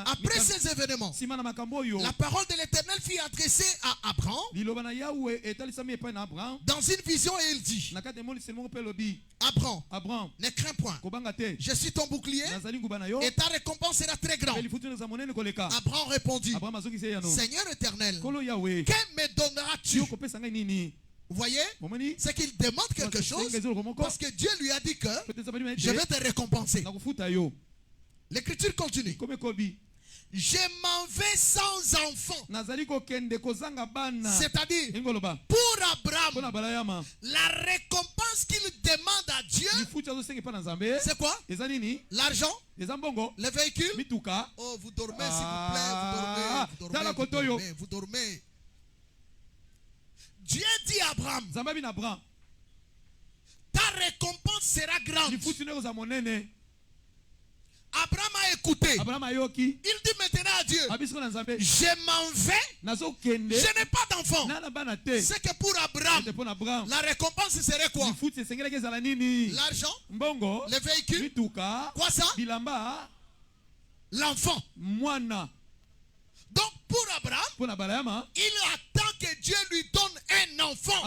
Après ces événements, la parole de l'Éternel fut adressée à Abraham dans une vision et il dit: Abraham, ne crains point, je suis ton bouclier et ta récompense sera très grande. Abraham répondit: Seigneur éternel, que me donneras-tu? Vous voyez? C'est qu'il demande quelque chose parce que Dieu lui a dit que je vais te récompenser. L'écriture continue. Je m'en vais sans enfant. C'est-à-dire, pour Abraham, la récompense qu'il demande à Dieu, c'est quoi? L'argent, les véhicules. Oh, vous dormez s'il vous plaît, vous dormez. Dieu dit à Abraham, ta récompense sera grande. Abraham a écouté. Il dit maintenant à Dieu: je m'en vais, je n'ai pas d'enfant. C'est que pour Abraham, la récompense serait quoi? L'argent, les véhicules, quoi ça? L'enfant. Donc pour Abraham, il attend que Dieu lui donne un enfant.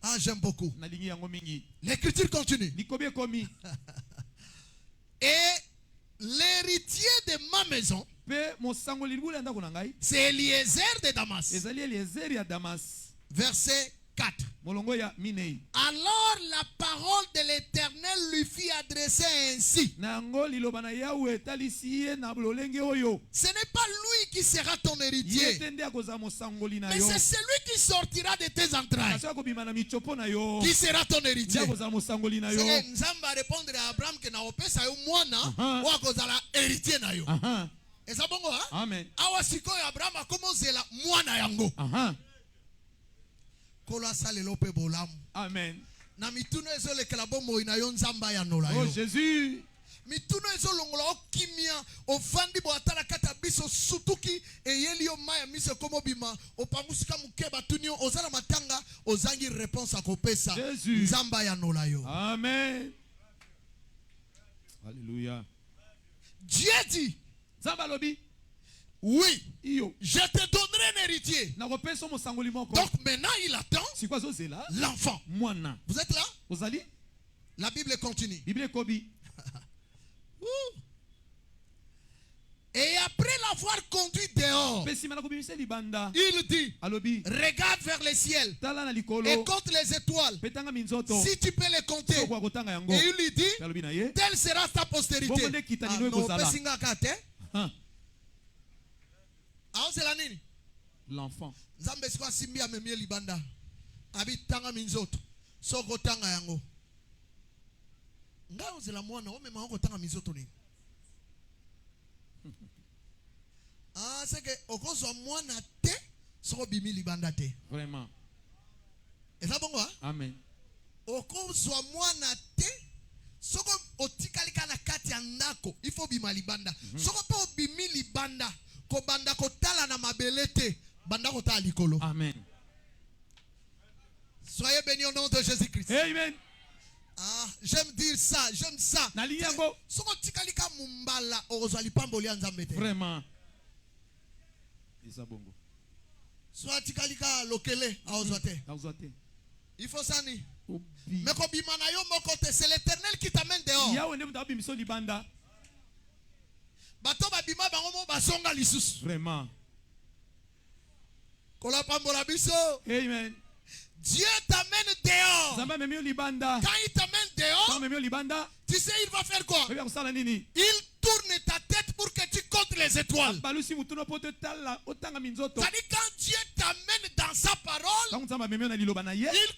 Ah, j'aime beaucoup. L'écriture continue. Et l'héritier de ma maison C'est Eliezer de Damas. Damas. Verset 4. Alors la parole de l'Éternel lui fit adresser ainsi. Ce n'est pas lui qui sera ton héritier, mais c'est celui qui sortira de tes entrailles qui sera ton héritier. C'est Nzamba répondre à Abraham que na opesa yo mwana wa kozala héritier na yo. Eza bongo ha? Amen. Awa sikoyo Abraham akomozela mwana yango. Amen. Na mituno ezolekela bomoi na yo nzamba ya nola yo. Oh Jésus. Mituno ezolongola okimia ofandi bo atala kata biso sutuki eyeli yo maya miso komo bima opangusuka mukeba tunio ozala matanga ozangi réponse akopesa nzamba ya nola yo. Amen. Alléluia. Dieu dit, Nzamba lobi, oui, iyo, je te donnerai un héritier. Donc maintenant il attend l'enfant. Vous êtes là? La Bible continue. Et après l'avoir conduit dehors, il dit, regarde vers le ciel et compte les étoiles, si tu peux les compter. Et il lui dit, telle sera ta postérité. L'enfant. Ah, c'est que okozwa mwana te soko bimi libanda te. Vraiment. Et ça bon quoi? Amen. Okozwa mwana te soko otikalika na kati ya ndako, il faut bima libanda. Soko pa bimi libanda, ko banda ko tala na mabele te, banda ko tala likolo. Amen. Soyez bénis au nom de Jésus-Christ. Amen. Ah, j'aime dire ça, j'aime ça. Soko tikalika mumbala okozwa lipamboli ya Nzambe te. Vraiment. Soit tikalika lokele aozwate. Il faut ça ni. Mais comme bimana yo mokote, c'est l'Éternel qui t'amène dehors. Bato ba bima bango mo basonga lisusu. Vraiment. Kola pambola biso. Amen. Dieu t'amène dehors. Quand il t'amène dehors, tu sais il va faire quoi? Il tourne ta tête pour que tu comptes les étoiles. C'est-à-dire quand Dieu t'amène dans sa parole, il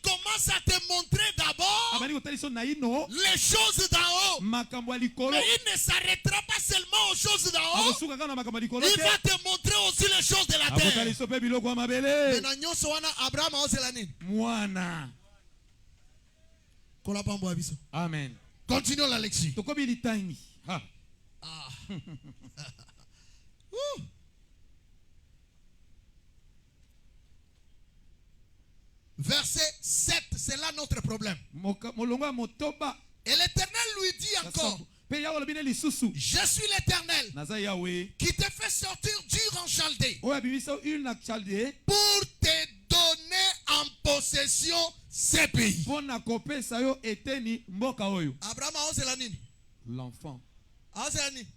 commence à te montrer d'abord les choses d'en haut. Mais il ne s'arrêtera pas seulement aux choses d'en haut. Il va te montrer aussi les choses de la terre. Amen. Continuons la lecture. Verset 7, c'est là notre problème. Et l'Éternel lui dit encore, je suis l'Éternel qui te fait sortir d'Ur en Chaldée pour te donner en possession ces pays. Abraham, l'enfant.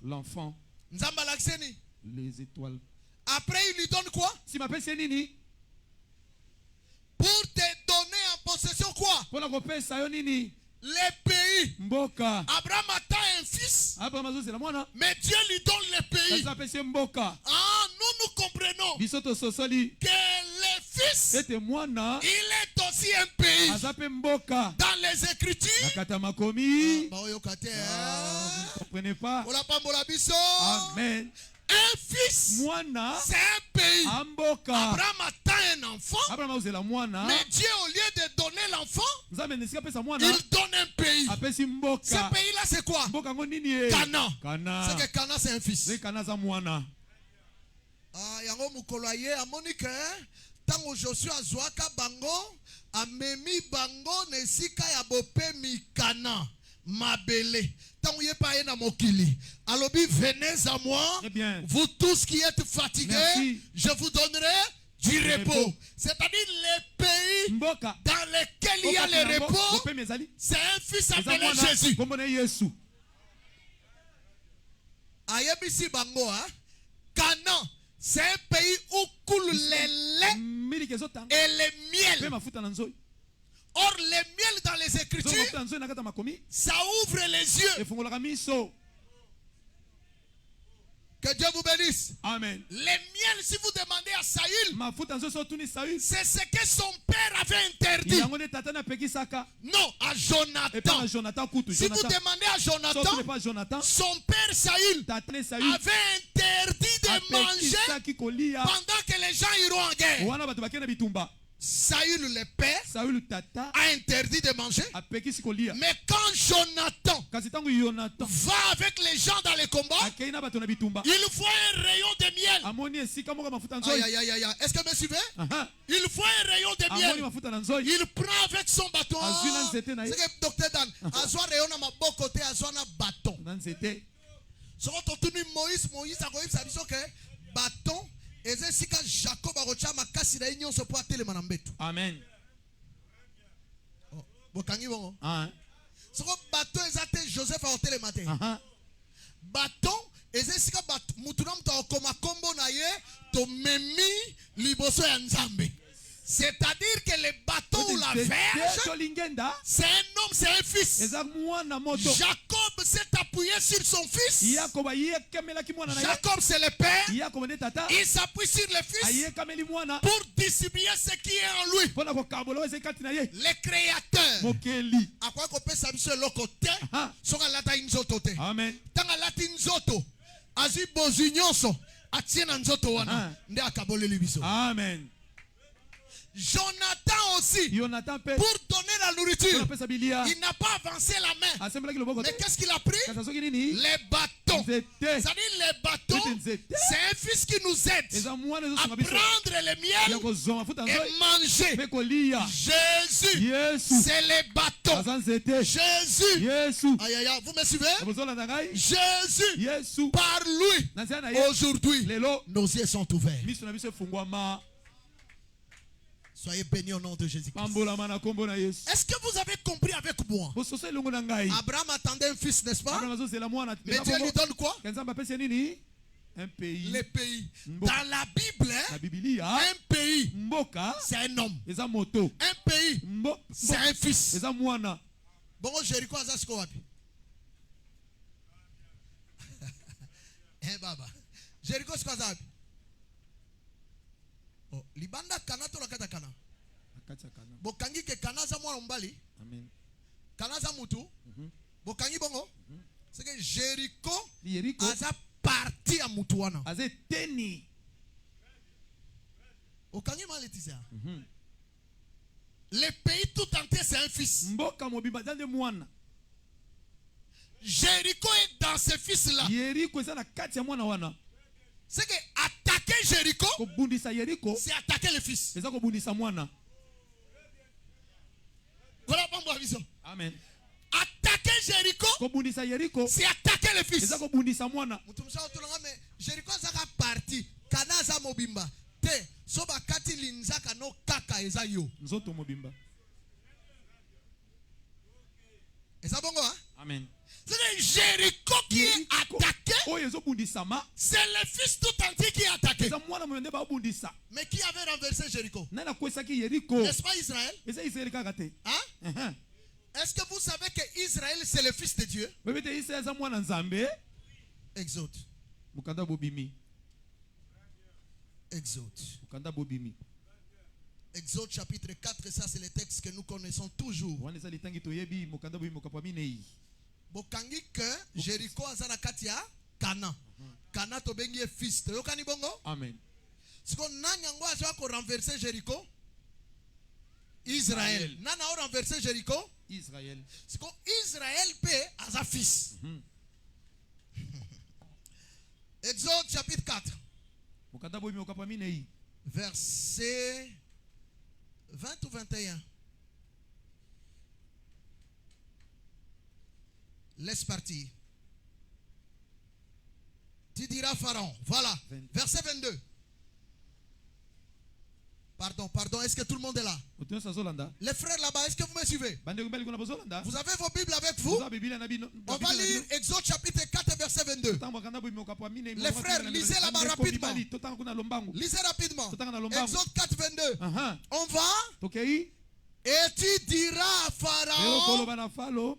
L'enfant. Les étoiles. Après, il lui donne quoi? Pour te donner en possession quoi? Les pays. Abraham attend un fils, mais Dieu lui donne les pays. Ah, nous comprenons que le fils, il est aussi un pays. Dans les Écritures, vous ne comprenez pas. Amen. Un fils, c'est un pays. Abraham attend un enfant, mais Dieu, au lieu de donner l'enfant, il donne un pays. Ce pays-là, c'est quoi? Canaan. C'est que Canaan, c'est un fils. Ah, yango mukoloye amonike tango Joshua zwaka bango amemi bango nesika ya bopemi Canaan mabele. Alobi, venez à moi, vous tous qui êtes fatigués, je vous donnerai du repos. C'est-à-dire les pays dans lesquels il y a le repos, c'est un fils appelé Jésus. Ayebisi bango, C'est un pays où coulent les laits et les miels. Or, les miels dans les Écritures, ça ouvre les yeux. Que Dieu vous bénisse. Amen. Les miels, si vous demandez à Saül, c'est ce que son père avait interdit. Non, à Jonathan. Si vous demandez à Jonathan, son père Saül avait interdit de manger pendant que les gens iront en guerre. Saül le père a interdit de manger. Mais quand Jonathan va avec les gens dans les combats, il faut un rayon de miel. Aïe, aïe, aïe, aïe. Est-ce que vous me suivez? Il faut un rayon de miel. Il prend avec son bâton. C'est que docteur Dan, azwa rayon na maboko te azwa na bâton. So quand on Moïse a dit que bâton. Amen. Ce bâton est Joseph a hôtel le matin. Bâton est mutunam to koma kombo na ye to memi liboso ya nzambe. C'est-à-dire que le bâton ou la verge, c'est un homme, c'est un fils. Jacob s'est appuyé sur son fils. Jacob c'est le père. Il s'appuie sur le fils pour distribuer ce qui est en lui. Le créateur. À quoi qu'on peut s'amuser l'autre côté? Sur la latin nzoto. Amen. Dans la latin nzoto, azi bozunyonso atiena nzoto wana nde akabole libiso. Amen. Jonathan aussi, pour donner la nourriture, il n'a pas avancé la main. Mais qu'est-ce qu'il a pris? Les bâtons. C'est-à-dire les bâtons, c'est un fils qui nous aide à prendre le miel et manger. Jésus, c'est les bâtons. Jésus, aïe, aïe, vous me suivez? Jésus, par lui, aujourd'hui, nos yeux sont ouverts. Soyez bénis au nom de Jésus-Christ. Est-ce que vous avez compris avec moi? Abraham attendait un fils, n'est-ce pas? Mais Dieu lui donne quoi? Un pays. Les pays. Dans la Bible, un pays, c'est un homme. Un pays, c'est un fils. Bon, Jéricho, Azasko wapi? Eh, baba. Jéricho, c'est quoi ça? Libanda kana to lakata kana. Bokangi ke kana za mwa mbali. Amen. Kana za mutu. Bokangi bongo. C'est que Jéricho aza parti à mutu wana. Aza teni. Bokangi maletisa. Le pays tout entier c'est un fils. Mboka mobimba dande mwana. Jéricho est dans ce fils là. Jéricho est na kati ya mwana wana. C'est que attaquer Jéricho, c'est attaquer le fils. Voilà mon vision. Amen. Attaquer Jéricho, c'est attaquer le fils. Jéricho est parti. Kanaza mobimba. Te soba kati linzaka no kaka ezayo. Nzoto mobimba. Eza bongo hein? Amen. C'est Jéricho qui est attaqué. C'est le fils tout entier qui est attaqué. Mais qui avait renversé Jéricho? N'est-ce pas Israël? Hein? Est-ce que vous savez que Israël c'est le fils de Dieu? Exode. Exode. Exode chapitre 4, ça c'est le texte que nous connaissons toujours. Bokangi que Jéricho azana katia Kana. Kana to bengi fils. Yo kani bongo? Amen. Siko nani yango azwa ko renverser Jéricho? Israël. Nana o renverser Jéricho? Israël. Siko Israël pe aza fils. Exode chapitre 4. Verset 20 ou 21. Laisse partir. Tu diras Pharaon. Voilà. 20. Verset 22. Pardon, est-ce que tout le monde est là? Les frères là-bas, est-ce que vous me suivez? Vous avez vos Bibles avec vous? On va lire Exode chapitre 4 verset 22. Les frères, lisez là-bas rapidement. Lisez rapidement. Exode 4 22. On va. Et tu diras à Pharaon,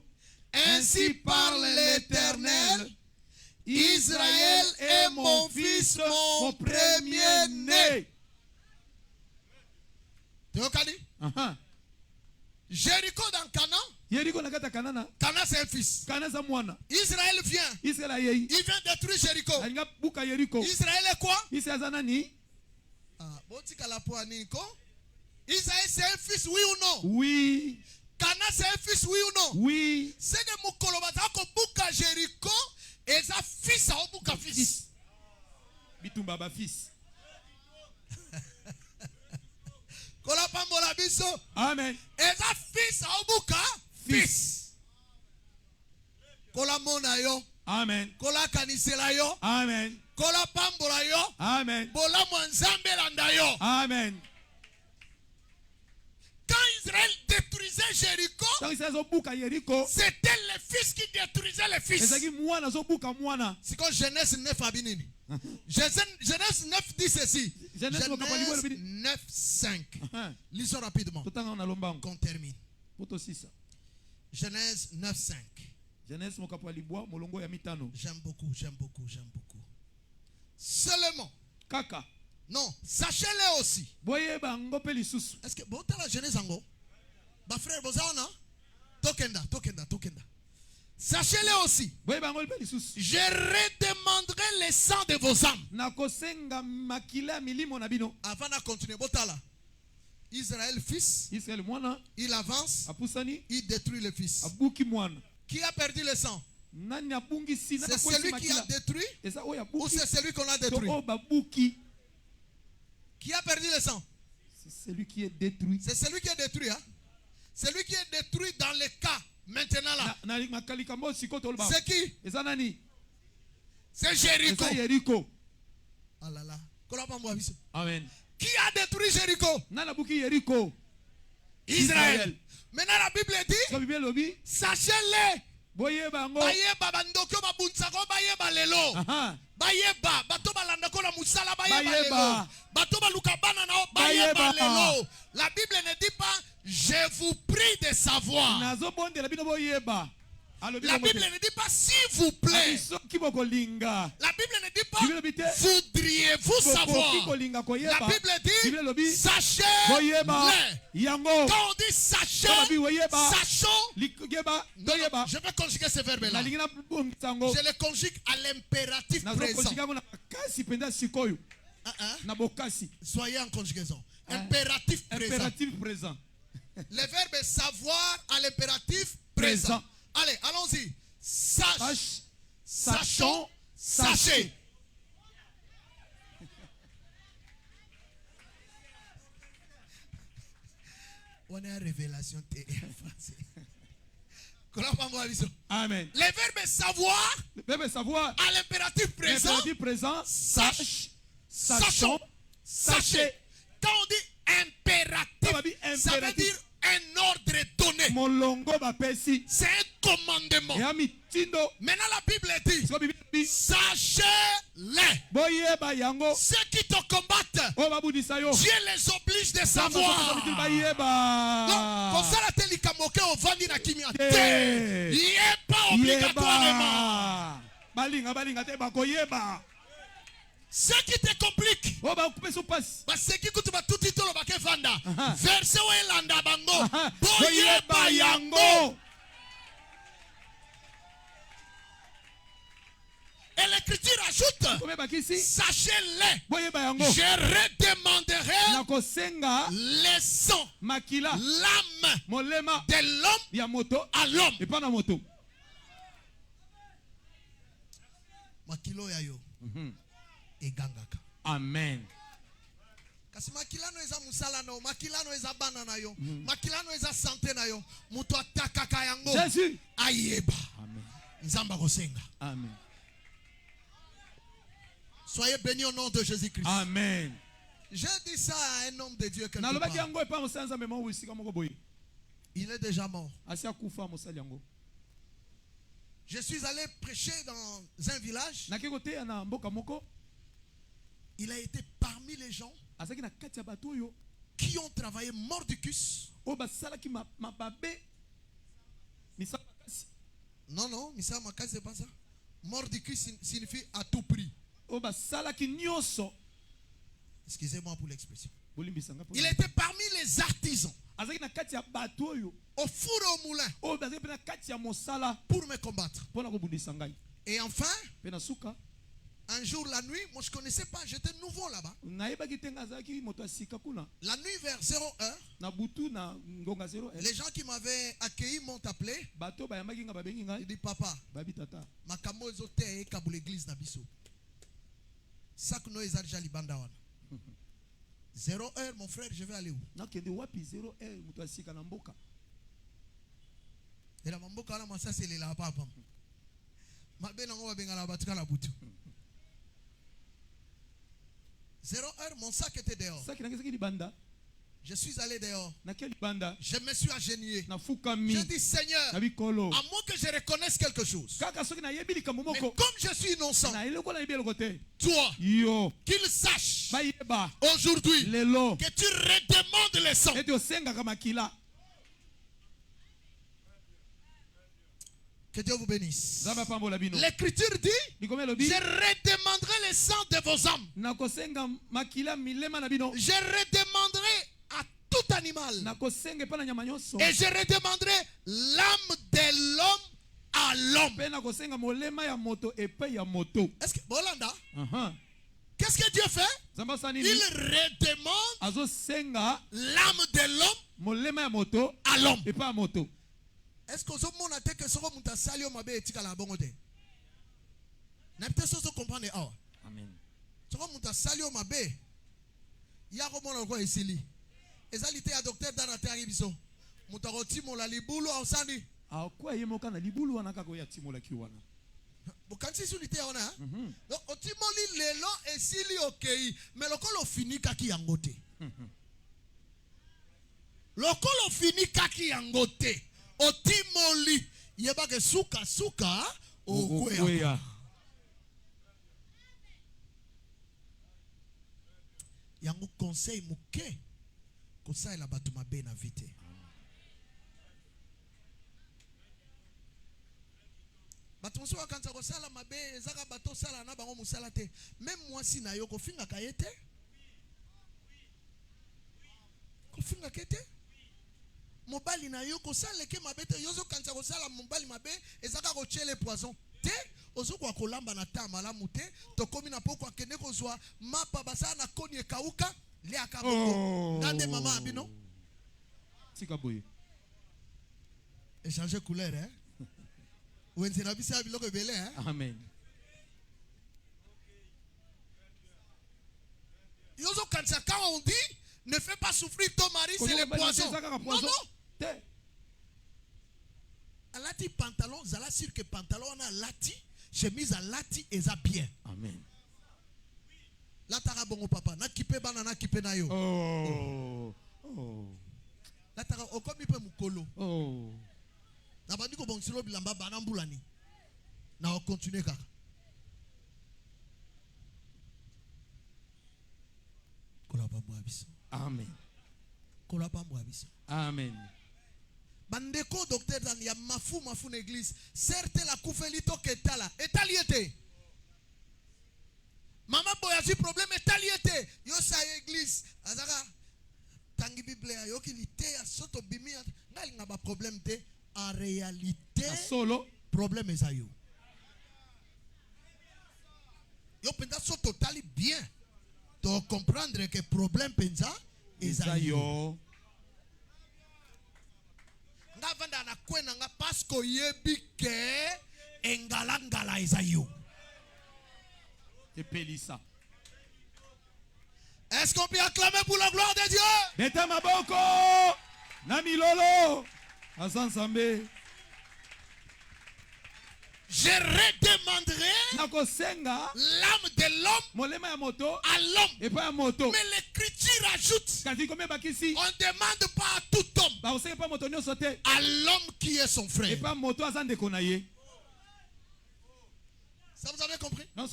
ainsi parle l'Éternel, Israël est mon fils, mon premier-né. Jéricho dans Canaan. Canaan c'est un fils. Israël vient. Il vient détruire Jéricho. Israël est quoi? Israël c'est un fils, oui ou non? Oui. Canaan c'est un fils, oui ou non? Oui. C'est que Moukolobata Buka Jéricho et sa fils à Obuka fils. Bitumba ba fils. Amen. Et sa fils à Obuka fils. Kola mona yo. Amen. Kola kanisela yo. Amen. Kola pambola yo. Amen. Bola mwanzambe landa yo. Amen. Quand Israël détruisait Jéricho, c'était les fils qui détruisaient les fils. C'est comme Genèse 9 à Binini. Genèse 9 dit ceci. Genèse 9, 5. Lisons rapidement. Qu'on termine. Genèse 9, 5. J'aime beaucoup. Seulement. Kaka. Non, sachez-le aussi. Est-ce que vous avez la Genèse ango? Bah frère, vous avez un Tokenda. Sachez-le aussi. Je redemanderai les sangs de vos âmes. Avant de continuer, Israël fils, il avance, il détruit le fils. Qui a perdu le sang? C'est celui qui a détruit ou c'est celui qu'on a détruit? Qui a perdu le sang? C'est celui qui est détruit. C'est celui qui est détruit. Hein? Celui qui est détruit dans le cas maintenant là. C'est qui? C'est Jéricho. Ah là là. Amen. Qui a détruit Jéricho? Israël. Maintenant la Bible dit, sachez-le. Bayeba bandoko babunsako bayeba lelo. Bayeba bato balanda ko na musala bayeba lelo. Bato baluka bana na bayeba lelo. La Bible ne dit pas je vous prie de savoir. La Bible ne dit pas s'il vous plaît. La Bible ne dit pas voudriez-vous savoir. La Bible dit sachez-le. Quand on dit sachez, sachons. Je vais conjuguer ce verbe là. Je le conjugue à l'impératif présent. Soyez en conjugaison. Impératif présent. Le verbe savoir à l'impératif présent. Allez, allons-y. Sache, sachons, sachez. On est à révélation français. Amen. Le verbe savoir à l'impératif présent. Sache, sachons, sachez. Quand on dit impératif, ça veut dire un ordre donné. C'est un commandement. Maintenant la Bible dit sachez-les. Ceux qui te combattent, Dieu les oblige de savoir. Non, comme ça la télikamoke au vandi na kimia. Il n'est pas obligatoirement. Ce qui te complique, c'est qui tu vas tout titolo bake vanda. Verset où est landa bango. Boyeba yango. Et l'écriture ajoute, sachez-les, je redemanderai les sangs, l'âme de l'homme à l'homme. Makilo yayo. Egangaka. Amen. Kasi makilano eza musala na yo, makilano eza bana na yo, makilano eza santé na yo, muto atakaka yango. Jésus. Ayeba. Amen. Nzamba kosenga. Amen. Soyez bénis au nom de Jésus-Christ. Amen. J'ai dit ça à un homme de Dieu quelque part. Il est déjà mort. Je suis allé prêcher dans un village. Il a été parmi les gens qui ont travaillé mordicus. Non, non, Missa Makas, c'est pas ça. Mordicus signifie à tout prix. Excusez-moi pour l'expression. Il était parmi les artisans. Au four et au moulin. Pour me combattre. Et enfin, un jour la nuit, moi je ne connaissais pas, j'étais nouveau là-bas. La nuit vers 0h, les gens qui m'avaient accueilli m'ont appelé. Il dit papa, ma kamo ezote e kabu l'église na biso. Sak no ezalja libanda wana. 0h mon frère, je vais aller où? Et la mamboka na masa c'est la papa. Ma benango wa bengala batika la butu. 0h, mon sac était dehors. Je suis allé dehors. Je me suis agenouillé. J'ai dit Seigneur, à moins que je reconnaisse quelque chose. Mais comme je suis innocent, toi, qu'il sache aujourd'hui que tu redemandes les sangs. Que Dieu vous bénisse. L'Écriture dit, je redemanderai les sangs de vos âmes. Je redemanderai à tout animal. Et je redemanderai l'âme de l'homme à l'homme. Est-ce que Bolanda? Qu'est-ce que Dieu fait? Il redemande l'âme de l'homme à l'homme. Est-ce que vous avez que ce que vous avez mabe etika la bongote? Na peut-être ça comprendre ah. Amen. Ce que vous avez mabe ya ko mona ko esili. Ezalité ya docteur dans terre biso. Mutaroti mola libulu ausani. Ah quoi yemoka na libulu wana kako ya timola kiwana. Bukansi sulité ona. Donc otimoli lelo esili okei, mais lokolo fini kaki yangote. Lokolo fini kaki yangote. Otimoli yeba ke suka okwea. Yango conseil muke kosa la batu mabe na vite. Batu muso wakanta kosala mabe ezaka bato sala na bango musala te. Même moi si na yo kofinga kayete. Kofinga kete. Mobali na yo kosala ke mabete yozo kanza kosala mobali mabe ezaka ko chele poison te ozo kwa kolamba na ta malamu te tokomi na poko akende kozwa mapa basa na koni ekauka le akaboko ndande mama abino tika boye échanger couleur hein wenze na bisa biloko belé hein. Amen. Yozo kanza quand on dit ne fais pas souffrir ton mari, c'est le poison. Non, non. Alati pantalon, zala sur que pantalon on a lati, chemise à lati et ça bien. Amen. La tara bongo papa, na kipe banana kipe na yo. Oh. La tara okomi pe mukolo. Oh. Na bandi ko bonsilo bilamba banambulani. Na on continue kaka. Kola pa mwabiso. Amen. Amen. Bandeko docteur dans ya mafu l'église. Certes la koufelito ketala. Etaliete. Maman boyaji problème etaliete. Yo sa église. Azaka tangi bible yo kilite ya soto bimia. Ngali ngaba problème te. En réalité. Solo. Problème est yo. Yo penda so totally bien. To comprendre que problème penza ezayo nga vanda na kwena nga pasko yebi ke engala ezayo epelisa. Est-ce qu'on peut acclamer pour la gloire de Dieu? Beta maboko na milolo asansambe. Je redemanderai l'âme de l'homme à l'homme. l'homme. Mais il rajoute, on ne demande pas à tout homme, à l'homme qui est son frère. Ça vous avez compris? Non,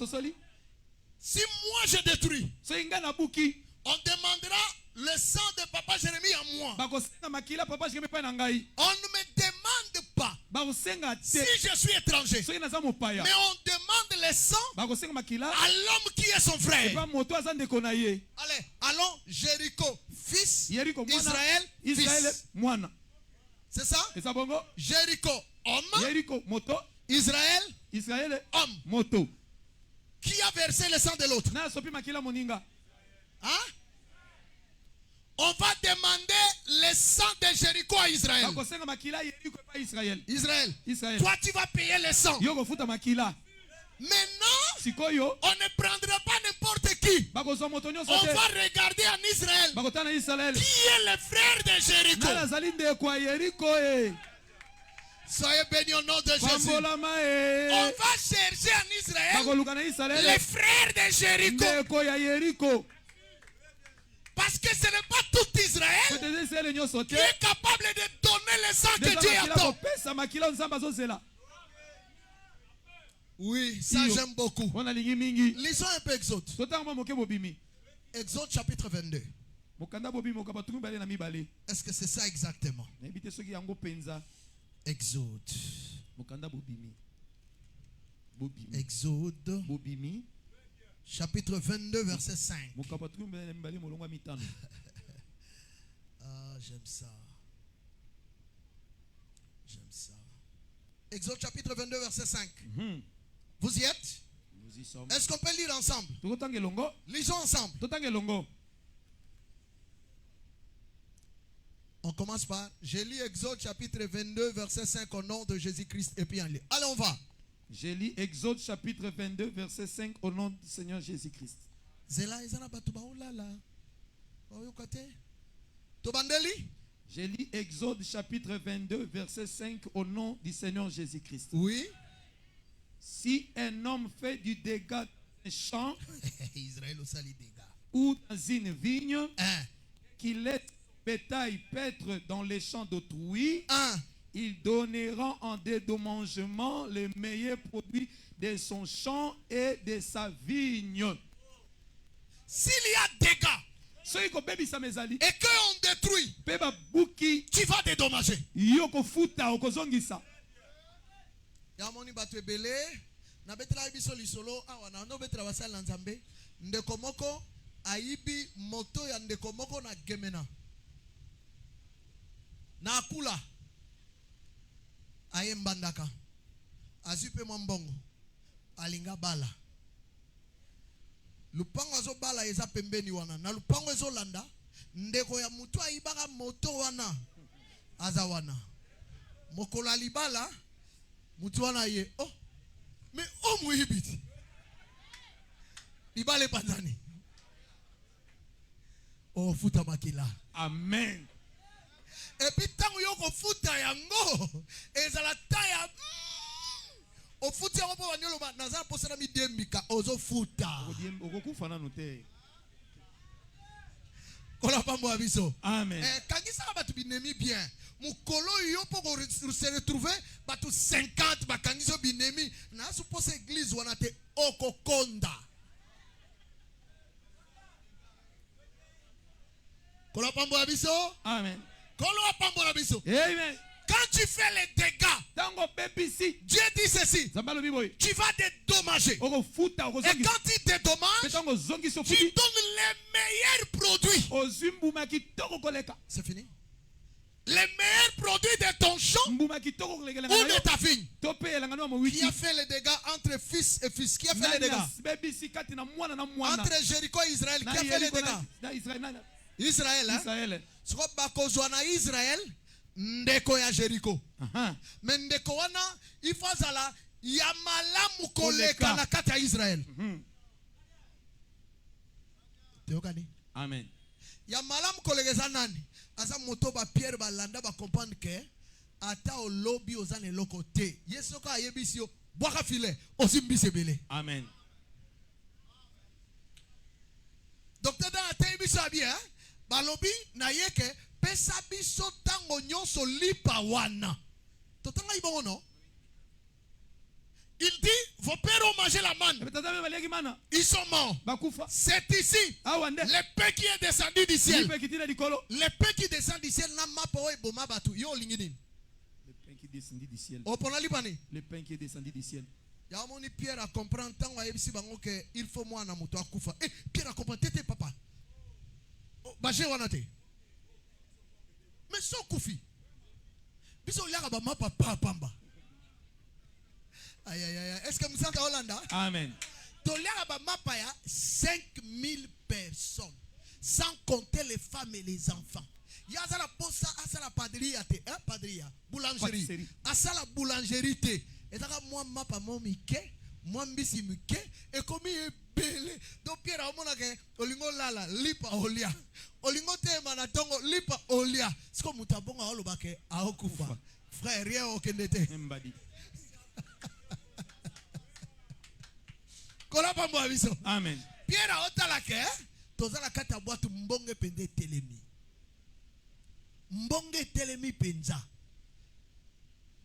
si moi je détruis, on demandera le sang de papa Jérémie à moi. On ne me demande pas si je suis étranger. Mais on demande le sang à l'homme qui est son frère. Allez, allons, Jéricho, fils, Israël, fils. C'est ça? Jéricho, homme. Israël, homme. Qui a versé le sang de l'autre? Hein? On va demander le sang de Jéricho à Israël. Israël. Toi tu vas payer le sang. Maintenant, on ne prendra pas n'importe qui. On va regarder en Israël qui est le frère de Jéricho. Soyez bénis au nom de Jésus. On va chercher en Israël les frères de Jéricho. Parce que ce n'est pas tout Israël qui est capable de donner le sang que Dieu attend. Oui, ça j'aime beaucoup. Lisons un peu Exode. Exode chapitre 22. Est-ce que c'est ça exactement? Exode. Exode. Chapitre 22, verset 5. Ah, j'aime ça. J'aime ça. Exode chapitre 22, verset 5. Vous y êtes? Est-ce qu'on peut lire ensemble? Lisons ensemble. On commence par, je lis Exode chapitre 22, verset 5 au nom de Jésus-Christ et puis on lit. Allez, on va. Je lis Exode chapitre 22, verset 5 au nom du Seigneur Jésus-Christ. Je lis Exode chapitre 22, verset 5 au nom du Seigneur Jésus-Christ. Oui. Si un homme fait du dégât dans un champ Israël aussi les dégâts. Ou dans une vigne, qu'il laisse bétail paître dans les champs d'autrui, ils donneront en dédommagement les meilleurs produits de son champ et de sa vigne. S'il y a dégâts et qu'on détruit, tu vas dédommager. Yamoni batu belé na betela biso lisolo awa na no betela basala nzambe ndeko moko aibi moto ya ndeko moko na gemena na akula ayembandaka azipe mbongo alinga bala lupango azo bala eza pembeni wana na lupango ezo landa ndeko ya mutu aibaka moto wana aza wana mokola libala mutu wana ye oh mais muhibiti libale panzani oh futa makila amen. Et puis tant yoko futa yango ezala taya o futa yango po wanyolo ba nazala posana mi dembika ozo futa okokufa nanu te. Kola pambo abiso amen. Kangisa batu binemi bien mukolo yo poko se retrouver batu 50 bakangiso binemi na suppose église wana te okokonda. Kola pambo abiso amen. Kola pambo abiso amen. Quand tu fais les dégâts, Dieu dit ceci, tu vas dédommager. Et quand tu dédommages, tu donnes les meilleurs produits. C'est fini. Les meilleurs produits de ton champ ou de ta vigne. Qui a fait les dégâts entre fils et fils? Qui a fait les dégâts entre Jéricho et Israël? Qui a fait les dégâts? Israël. Israël. Ndeko ya Jericho. Mais ndeko wana ifazala ya malamu koleka na kati ya Israël. Teokani? Amen. Ya malamu koleka nani? Asa moto ba Pierre ba landa ba comprendre que ata o lobby ozane loko te. Yeso ka yebisio boaka filet osimbise belé. Amen. Docteur dans la télévision biso bien balobi na yeke pesa biso tango nyonso lipa wana. Totanga ibongo no. Il dit, vos pères ont mangé la manne. Ils sont morts. C'est ici. L'épée qui est descendu du ciel. L'épée qui descend du ciel n'a pas eu boma batu. Yo linginin. L'épée qui descend du ciel. L'épée qui est descendu du ciel. Il y a mon Pierre à comprendre tant que il faut moi na moto akufa. Eh Pierre a compris tete papa. Baje wanate. Mais so kufi. Biso liaka ba ma papa pamba. Aïe aïe aïe. Est-ce que vous êtes en Hollande? Amen. Tolera ba mapaya 5000 personnes sans compter les femmes et les enfants. Ya la posa asala padria te, hein padria, boulangerie. Asala boulangerie te. Et là moi mapa mo mike, moi mbisi mike et comme il est belé. Donc Pierre a mona ke olingo lala lipa olia. Olingo te manatongo lipa olia. C'est comme mutabonga oloba ke aokufa. Frère rien okendete. Mbadi. Amen. Pierre a otalake, tozala kata boîte mbonge pende telemi. Mbonge telemi penza.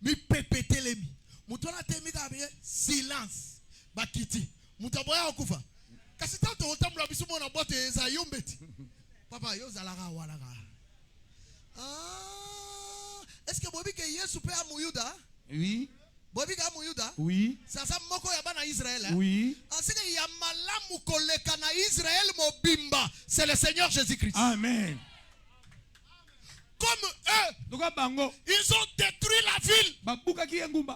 Mi pepe telemi. Mutona temi kabe silence. Bakiti. Mutaboya okufa. Kasi tanto otambula biso mona boîte za yombeti. Papa yo zalaka walaka. Ah, est-ce que bobi ke Yesu pe amuyuda? Oui. Oui. Ça ça moko ya bana Israël. Oui. Enseigne ya malamu koleka na Israël mobimba. C'est le Seigneur Jésus-Christ. Amen. Comme eux, ils ont détruit la ville.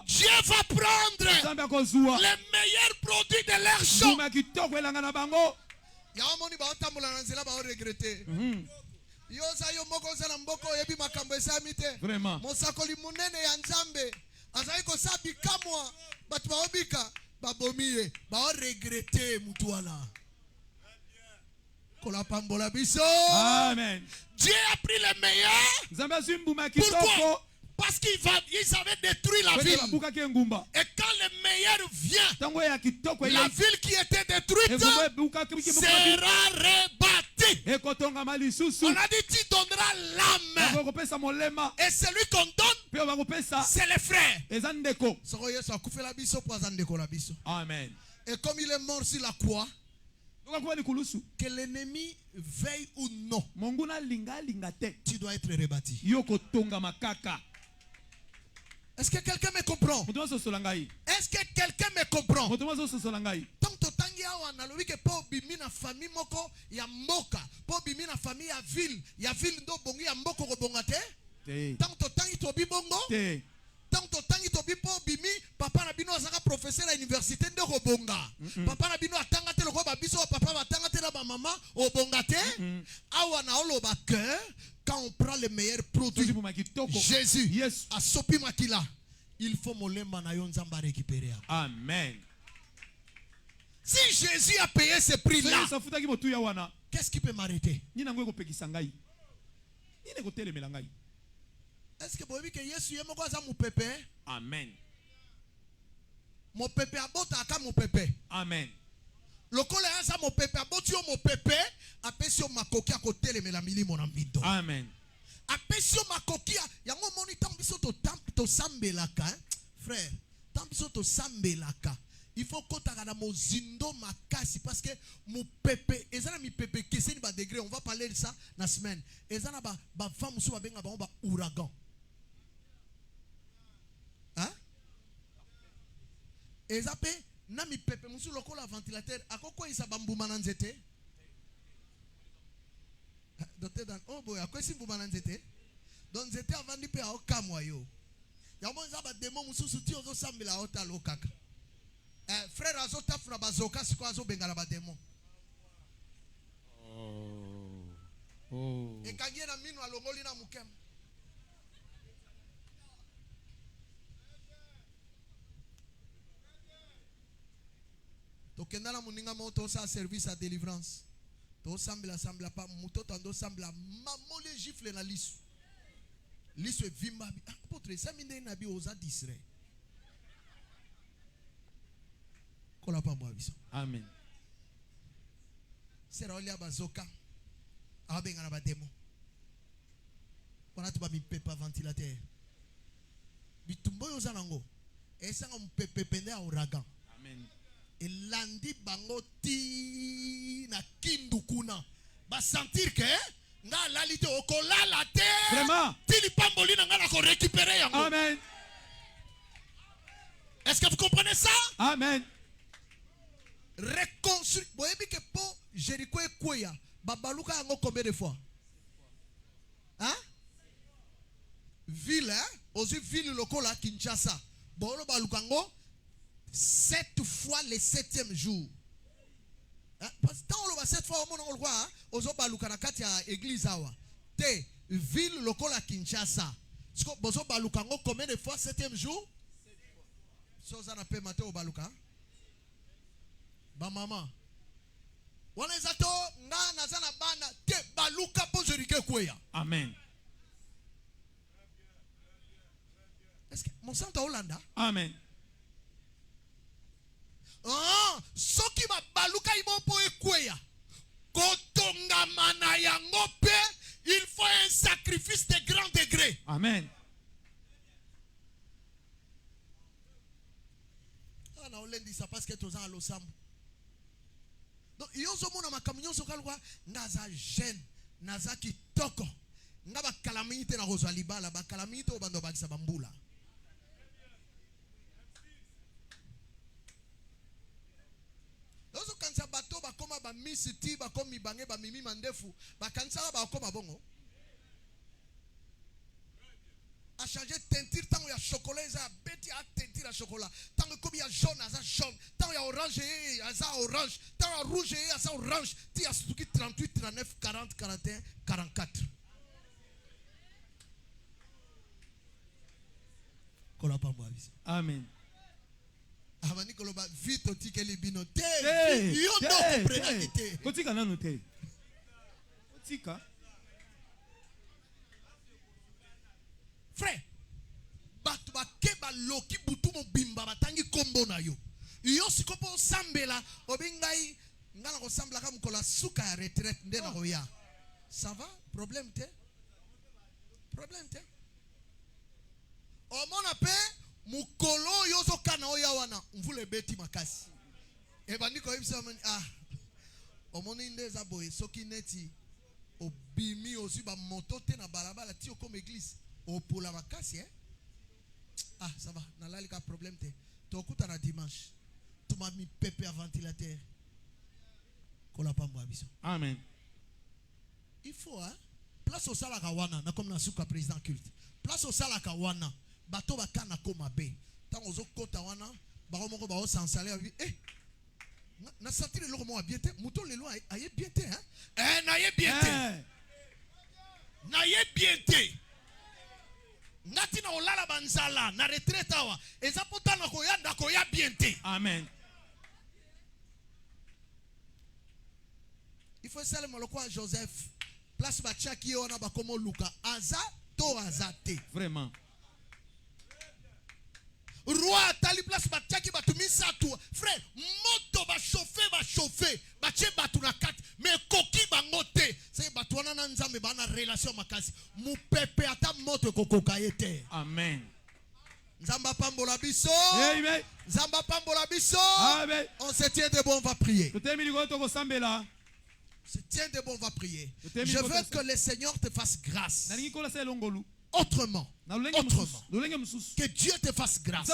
Dieu va prendre les meilleurs produits de leur champ. Ya omoni ba otambola na nzela ba regretter. Yo sa yo moko za na mboko yebi makambo esamite. Vraiment. Mosakoli munene ya Nzambe. Azaiko sabi kamwa batu baobika babomiye ba regretter mutuala. Kola pambola biso. Amen. Dieu a pris les meilleurs. Pourquoi? Parce qu'ils avaient détruit la ville. Et quand le meilleur vient, la ville qui était détruite sera rebâtie. On a dit tu donneras l'âme. Et celui qu'on donne, c'est les frères. Amen. Et comme il est mort sur la croix, que l'ennemi veille ou non, tu dois être rebâti. Est-ce que quelqu'un me comprend? Est-ce que quelqu'un me comprend? Tant que tangi awa na lobi ke po bimi na famille moko ya mboka, po bimi na famille ya ville ndo bongi ya mboko ko bongate. Tant que tangi to bi bongo. Tant que tangi to bi po bimi papa na bino azaka professeur à l'université ndo ko bonga. Papa na bino atanga te loko ba biso papa batanga te na ba mama o bongate. Awa na oloba que quand on prend les meilleurs produits, Jésus, yes. A sopi makila, il faut molemba na yo nzamba récupérer. Amen. Si Jésus a payé ce prix-là, qu'est-ce qui peut m'arrêter? Est-ce que vous voyez que Jésus est mon pépé? Amen. Mon pépé a bota aka mon pépé. Amen. Le col est à mon pépé, à botio mon pépé, à pesio ma coquille à côté les mélamili mon ambido. Amen. À pesio ma coquille, y'a mon moni tambiso to sambelaka, frère, tambiso to sambelaka. Il faut qu'on t'agarde mon zindo ma casse parce que mon pépé, et ça mi pépé, qui c'est ni degré, on va parler de ça la semaine. Et ça na ba femme sou ba benga ba ouragan. Hein? Et ça peut na mi pepe musu loko la ventilateur akoko isa bambuma na nzete docteur dan oh boy akwesi mbuma na nzete donc nzete avandi pe aokamwa yo ya monza ba demo musu suti ozo sambela ota lokaka frère azota fra bazoka siko azo bengala ba demo e kangie na minu alongoli na mukem. Tokendana muninga moto sa service à délivrance. To sambla pa muto tando sambla mamole gifle na lisu. Lisu vimba bi apotre ça minde na bi oza disre. Kola pa moi biso. Amen. Sera olia bazoka. abenga na ba demo wana tuba mipepa ventilateur bitumbo yo zanango esanga mpepe pende a ouragan. Amen. Elandi bango ti na kindu kuna ba sentir que nga lalite okolala te Vraiment. ti lipamboli na nga na ko récupérer yango. Amen. Est-ce que vous comprenez ça? Amen. Reconstruire. Boyebi que po Jéricho e Kweya babaluka yango combien de fois? Hein? Ville, hein? Aussi ville lokola Kinshasa. Bolo balukango 7 fois le 7e jour. Parce que tant on va 7 fois on voit ozo baluka na kati ya église awa. Te ville lokola Kinshasa. Bozo balukango combien de fois 7e jour? Soza na pe matin au baluka. Ba maman. Wana zato nga nazana bana te baluka po Jéricho Kweya. Amen. Est-ce que mon sang ta Hollanda? Amen. Ah, soki ba baluka ibo po Ekweya. Kotonga mana yango pe, il faut un sacrifice de grand degré. Amen. Ah na olendi ça parce que toza a losambo. Donc yozo mona makamyo so kalwa naza jeune, naza kitoko. Nga ba kalamite na rozwa libala, ba kalamite obando bakisa bambula. Lozo kanisa bato bakoma ba misiti bakomi bange ba mimi mandefu bakanisa bakoma bongo a changer teinture tant ya chocolat ça beti a teinture à chocolat tant comme ya jaune ça jaune tant ya orange ça orange tant ya rouge ça orange ti ya stuki 38 39 40 41 44 kola pa mwa biso. Amen. Avani koloba vite otikeli bino te Hey, yo ndo comprendre te kotika nanu te kotika frère batu bakeba loki butu mobimba batangi kombo na yo yo sikopo sambela obingai ngana ko sambla ka mukola suka ya retraite nde na koya ça va problème te omona pe mukolo yozo kana oya wana mvule beti makasi ebandi ko ibisa ah omoni ndeza boy soki neti obimi osi ba moto te na balabala ti comme église opola makasi ah ça va nalali ka problème te tokuta na dimanche tuma mi pepe à ventilateur kola pamba biso. Amen. Il faut place au sala kawana na comme na suka président culte place au sala kawana bato bakana koma be tant ozo kota wana ba moko ba osansale na sentir le mo bien te muto le loi aye bien te na ye bien te na ye bien te ngati na olala banzala na retraite awa eza potana koyanda koya bien te. Amen. Il faut saluer moloko à Joseph place ba chaki ona ba komo luka aza to azate Vraiment. roi tali place ba chaki batumisa tu frère moto ba chauffer ba che batu na kat mais koki bango te c'est batu wana na nzambe bana relation makasi mu pepe ata moto kokoka yete. Amen. Nzamba pambola biso. Amen. Nzamba pambola biso. Amen. On se tient debout, on va prier. Se tient debout, on va prier. Je veux que le Seigneur te fasse grâce. Autrement. Que Dieu te fasse grâce.